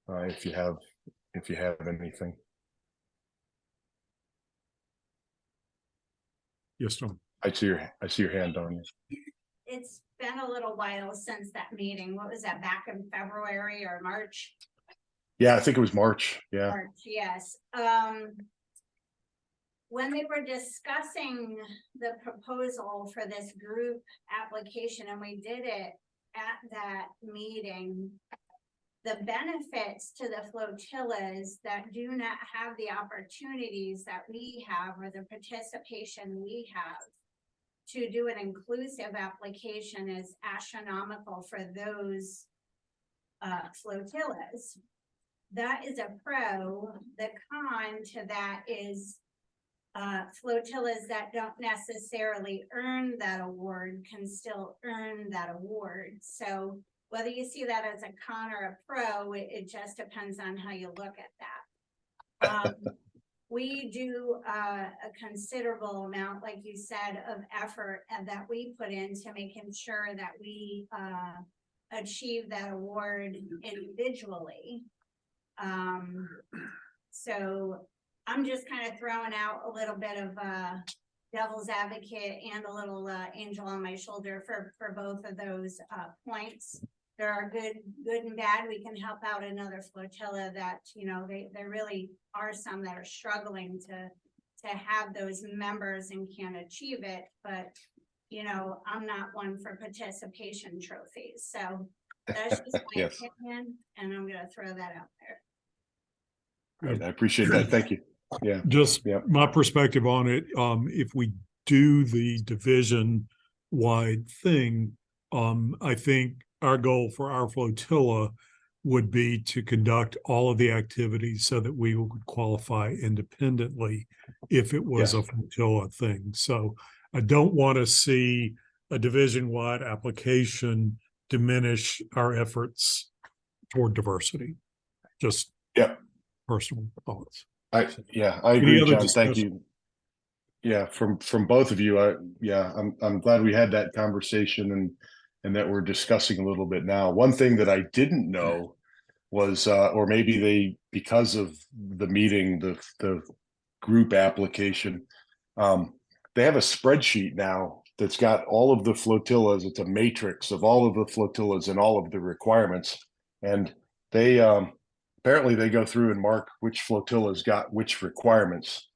if you have anything. Yes, Tom. I see your hand on you. It's been a little while since that meeting. What was that, back in February or March? Yeah, I think it was March. Yeah. March, yes. When they were discussing the proposal for this group application, and we did it at that meeting, the benefits to the flotillas that do not have the opportunities that we have, or the participation we have to do an inclusive application, is astronomical for those flotillas. That is a pro. The con to that is flotillas that don't necessarily earn that award can still earn that award. So whether you see that as a con or a pro, it just depends on how you look at that. We do a considerable amount, like you said, of effort that we put into making sure that we achieve that award individually. So I'm just kind of throwing out a little bit of devil's advocate and a little angel on my shoulder for both of those points. There are good and bad. We can help out another flotilla that, you know, there really are some that are struggling to have those members and can't achieve it. But, you know, I'm not one for participation trophies. So that's just my Yes. opinion, and I'm going to throw that out there. Great. I appreciate that. Thank you. Yeah. Just Yeah. my perspective on it, if we do the division-wide thing, I think our goal for our flotilla would be to conduct all of the activities so that we would qualify independently if it was Yes. a flotilla thing. So I don't want to see a division-wide application diminish our efforts toward diversity. Just Yep. personal thoughts. I Any agree, other John. Thank discussion? you. Yeah, from both of you, I'm glad we had that conversation and that we're discussing a little bit now. One thing that I didn't know was or maybe because of the meeting, the group application, they have a spreadsheet now that's got all of the flotillas. It's a matrix of all of the flotillas and all of the requirements. And they apparently they go through and mark which flotillas got which requirements.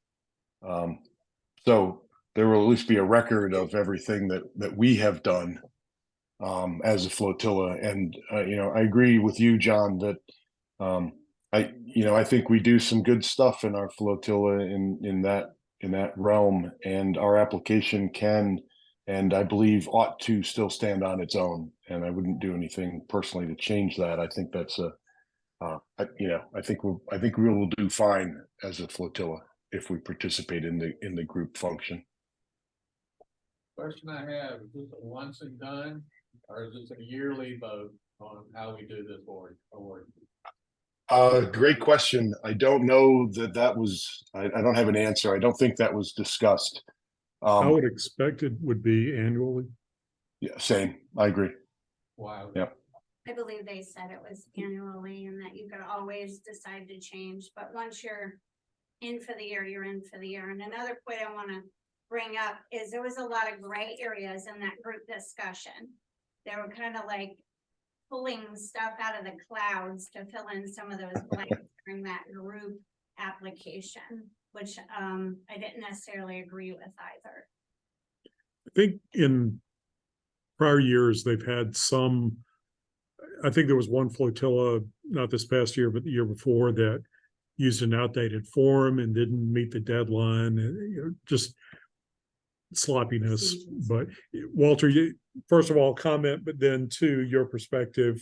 So there will at least be a record of everything that we have done as a flotilla. And I agree with you, John, that I think we do some good stuff in our flotilla in that realm, and our application can and I believe ought to still stand on its own. And I wouldn't do anything personally to change that. I think that's I think we will do fine as a flotilla if we participate in the group function. Question I have, is this a once and done, or is this a yearly vote on how we do this award? Great question. I don't know that was, I don't have an answer. I don't think that was discussed. I would expect it would be annually. Yeah, same. I agree. Wow. Yep. I believe they said it was annually and that you could always decide to change, but once you're in for the year, you're in for the year. And another point I want to bring up is there was a lot of gray areas in that group discussion. They were kind of like pulling stuff out of the clouds to fill in some of those blanks during that group application, which I didn't necessarily agree with either. I think in prior years, they've had some, I think there was one flotilla, not this past year, but the year before, that used an outdated form and didn't meet the deadline, and just sloppiness. But Walter, first of all, comment, but then to your perspective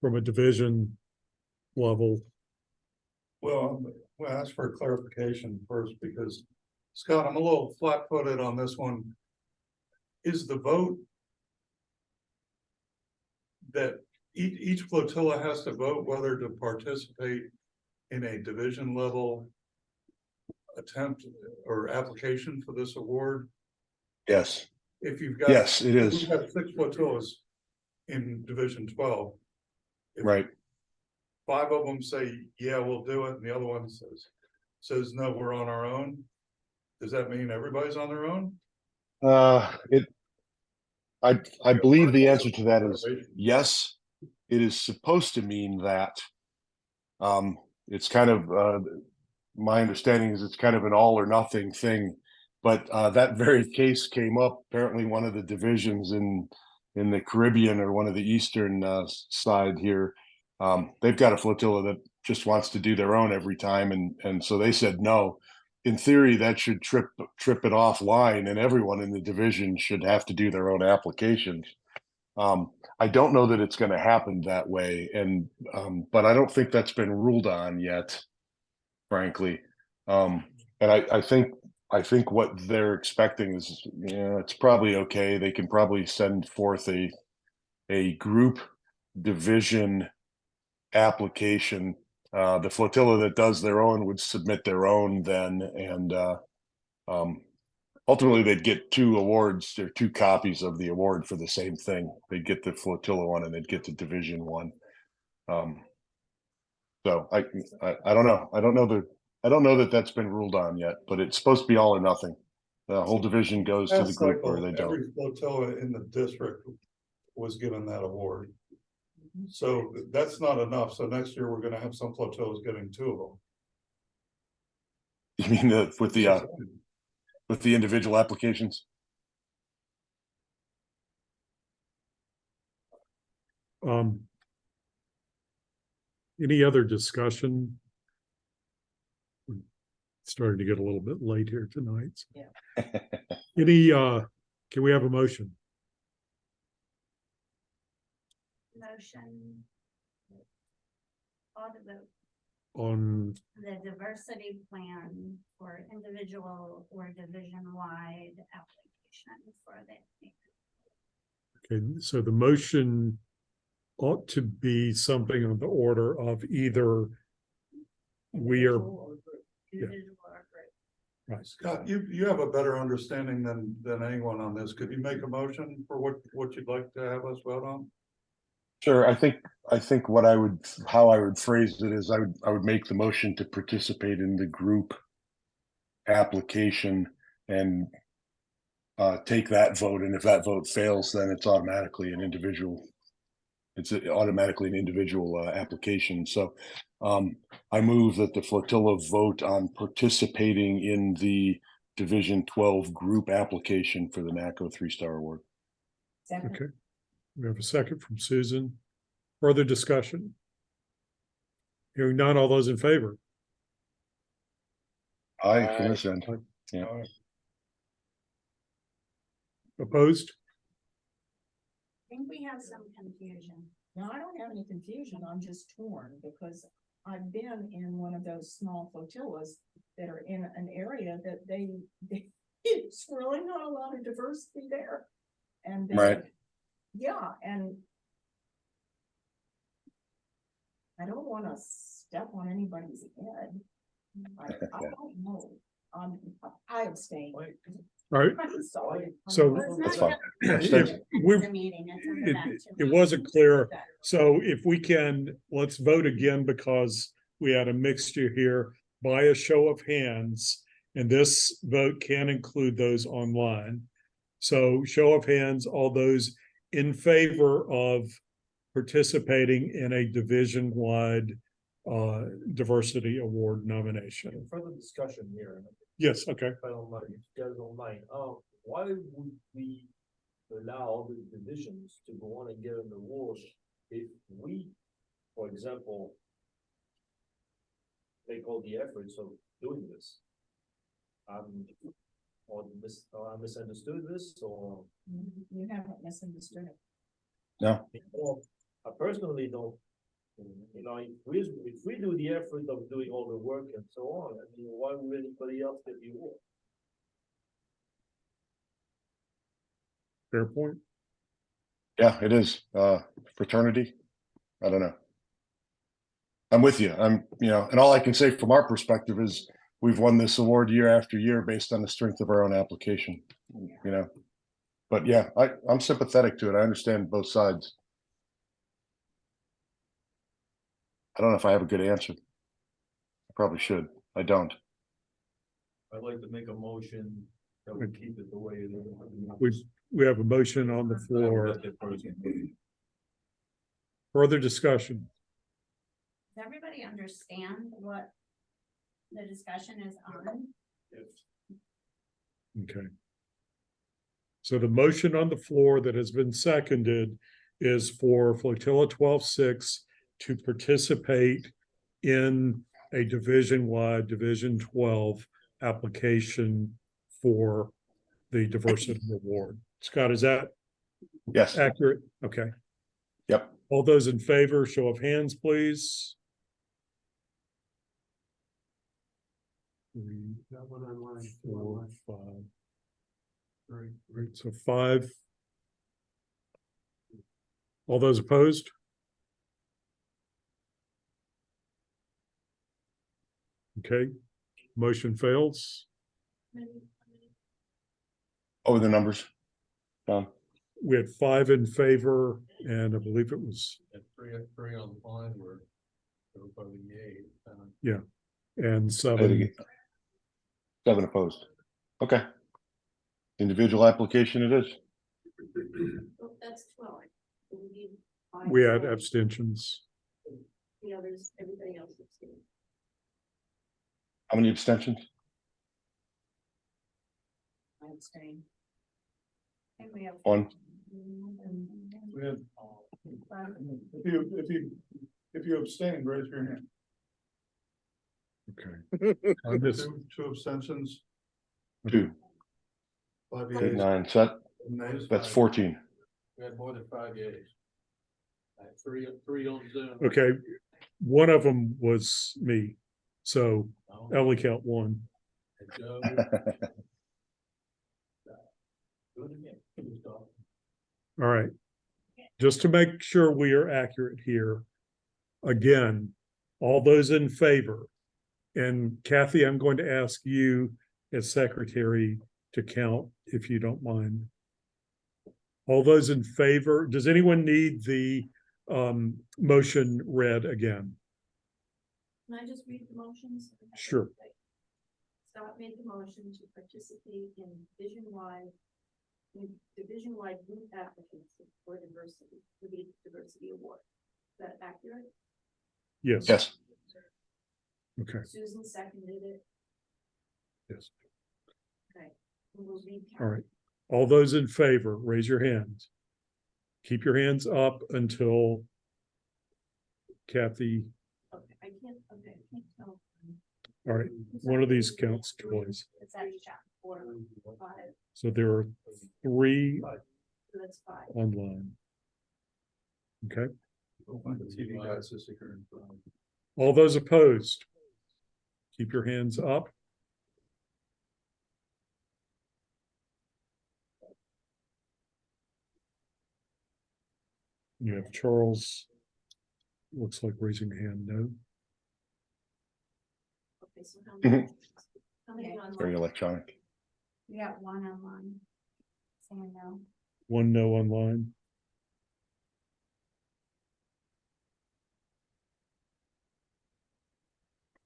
from a division level. Well, I'm gonna ask for a clarification first, because Scott, I'm a little flat-footed on this one. Is the vote that each flotilla has to vote whether to participate in a division level attempt or application for this award? Yes. If you've got. Yes, it is. We've got 6 flotillas in Division 12. If Right. 5 of them say, yeah, we'll do it, and the other one says, no, we're on our own. Does that mean everybody's on their own? I believe the answer to that is yes. It is supposed to mean that. It's kind of my understanding is it's kind of an all or nothing thing, but that very case came up. Apparently, one of the divisions in the Caribbean or one of the eastern side here, they've got a flotilla that just wants to do their own every time, and so they said no. In theory, that should trip it offline, and everyone in the division should have to do their own applications. I don't know that it's going to happen that way, and but I don't think that's been ruled on yet, frankly. And I think what they're expecting is, yeah, it's probably okay. They can probably send forth a group division application. The flotilla that does their own would submit their own then, and ultimately they'd get 2 awards or 2 copies of the award for the same thing. They'd get the flotilla one and they'd get the division one. So I don't know. I don't know that that's been ruled on yet, but it's supposed to be all or nothing. The whole division goes to the group or they don't. Every flotilla in the district was given that award. So that's not enough. So next year we're gonna have some flotillas getting 2 of them. You mean with the individual applications? Any other discussion? We're starting to get a little bit late here tonight. Yeah. Any can we have a motion? Motion. auto vote, on, the diversity plan for individual or division-wide application for the. okay, so the motion ought to be something on the order of either we are, yeah. Individual or group. right, Scott, you have a better understanding than anyone on this. Could you make a motion for what you'd like to have us vote on? Sure, I think how I would phrase it is I would make the motion to participate in the group application and take that vote, and if that vote fails, then it's automatically an individual. It's automatically an individual application. So I move that the flotilla vote on participating in the Division 12 group application for the NACO 3-star award. Second. okay. We have a second from Susan. Further discussion? Hearing none, all those in favor? Aye, from this end. Opposed? I think we have some confusion. No, I don't have any confusion. I'm just torn because I've been in one of those small flotillas that are in an area that it's really not a lot of diversity there. And Right. yeah, and I don't want to step on anybody's head. I don't know. I abstain. All right, I'm sorry. So- Well, it's That's not fine. just If we- the meeting, it's under that too. it wasn't clear. So if we can, let's vote again because we had a mixture here by a show of hands. And this vote can include those online. So show of hands, all those in favor of participating in a division-wide diversity award nomination. Further discussion here, Yes, okay. if I don't mind, if you guys don't mind, why would we allow all the divisions to go on and get an award if we, for example, take all the efforts of doing this? Or I misunderstood this, or, You haven't misunderstood it. No, well, I personally don't. You know, if we do the effort of doing all the work and so on, I mean, why would anybody else get the award? Fair point. yeah, it is. Fraternity. I don't know. I'm with you. And all I can say from our perspective is we've won this award year after year based on the strength of our own application, But yeah, I'm sympathetic to it. I understand both sides. I don't know if I have a good answer. I probably should. I don't. I'd like to make a motion that we keep it the way it is. We have a motion on the floor. Further discussion? Does everybody understand what the discussion is on? Okay. So the motion on the floor that has been seconded is for Flotilla 12-6 to participate in a division-wide Division 12 application for the diversity award. Scott, is that Yes. accurate? Okay. Yep. All those in favor, show of hands, please. Three, That one online. 4, 5. Right, so 5. All those opposed? Okay, motion fails. Over the numbers. We had 5 in favor, and I believe it was, Three on the line were probably yay. and Say it 7. again. 7 opposed. Okay. Individual application it is. That's 12. We had abstentions. The others, everybody else abstained. How many abstentions? I abstain. And we have. 1. We had, if you abstain, raise your hand. Okay. On this, Two abstentions, 2, 5 8, yeas. 9. So nays. that's 14. We had more than 5 yeas. Three on Zoom. Okay, one of them was me, so Oh, I only count one. and Joe. Do it again. Just go. All right. Just to make sure we are accurate here. Again, all those in favor. And Kathy, I'm going to ask you as secretary to count if you don't mind. All those in favor, does anyone need the motion read again? Can I just read the motions? Sure. Scott made the motion to participate in division-wide group applicants for diversity, for the diversity award. Is that accurate? Yes. Yes. Okay, Susan seconded it. yes. Okay. We will read. All right. All those in favor, raise your hands. Keep your hands up until Kathy. Okay, I can't tell. All right, one of these counts twice. It's that chat 4, 5, So there are 3 so that's 5. online. Okay, Go find the TV guys this year. all those opposed, keep your hands up. You have Charles, looks like raising a hand, no. Okay, so how Mhm. many? How many online? Very electronic. We got one online. Saying no. 1 no online.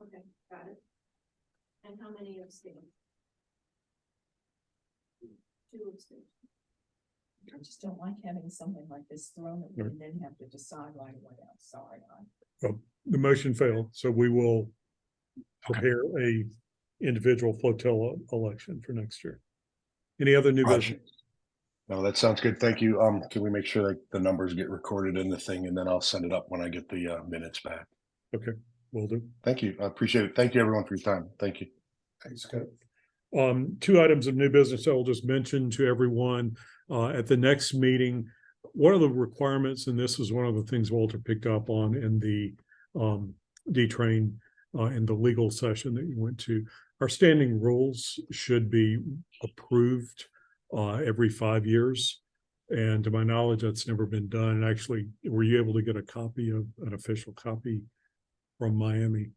Okay, got it. And how many abstain? 2 abstain. I just don't like having something like this thrown at me and then have to decide right away. I'm sorry. The motion failed, so we will prepare a individual flotilla election for next year. Any other new Roger. business? No, that sounds good. Thank you. Can we make sure that the numbers get recorded in the thing and then I'll send it up when I get the minutes back? Okay, will do. Thank you. I appreciate it. Thank you everyone for your time. Thank you. Thanks, Scott. 2 items of new business I will just mention to everyone at the next meeting. One of the requirements, and this is one of the things Walter picked up on in the D-Train in the legal session that you went to, our standing rules should be approved every 5 years. And to my knowledge, that's never been done. And actually, were you able to get a copy of an official copy from Miami?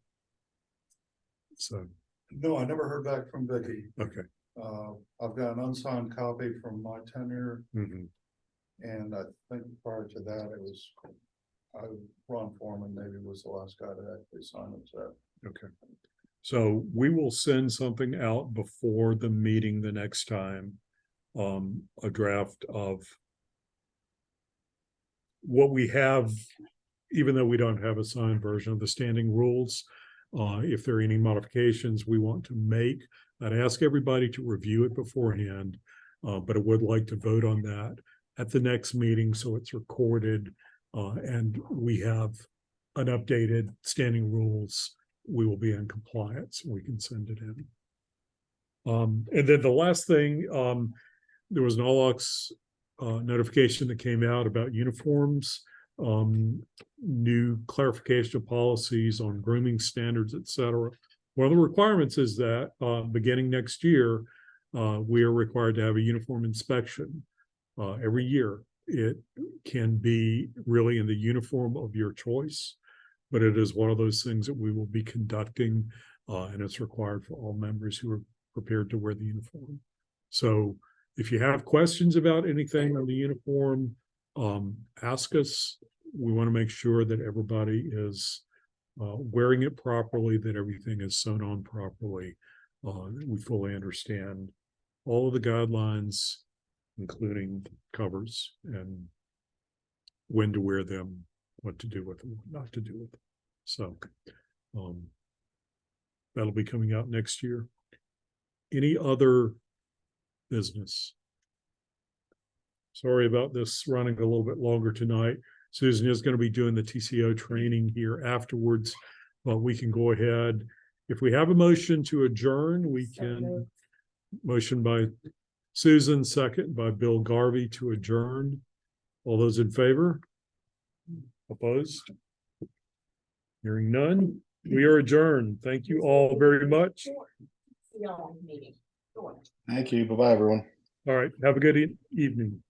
So, No, I never heard back from Vicky. okay. I've got an unsigned copy from my tenure, Mhm. and I think prior to that, it was. Ron Foreman maybe was the last guy to actually sign it, so. Okay. So we will send something out before the meeting the next time. A draft of what we have, even though we don't have a signed version of the standing rules. If there are any modifications we want to make, I'd ask everybody to review it beforehand. But I would like to vote on that at the next meeting, so it's recorded. And we have an updated standing rules. We will be in compliance. We can send it in. And then the last thing, there was an all-aux notification that came out about uniforms, new clarification of policies on grooming standards, et cetera. One of the requirements is that beginning next year, we are required to have a uniform inspection every year. It can be really in the uniform of your choice, but it is one of those things that we will be conducting, and it's required for all members who are prepared to wear the uniform. So if you have questions about anything on the uniform, ask us. We want to make sure that everybody is wearing it properly, that everything is sewn on properly. We fully understand all of the guidelines, including covers and when to wear them, what to do with them, what not to do with them. So that'll be coming out next year. Any other business? Sorry about this running a little bit longer tonight. Susan is going to be doing the TCO training here afterwards, but we can go ahead. If we have a motion to adjourn, we can. Motion by Susan, second by Bill Garvey to adjourn. All those in favor? Opposed? Hearing none, we are adjourned. Thank you all very much. See y'all in the meeting. Sure. Thank you. Bye-bye, everyone. All right, have a good evening.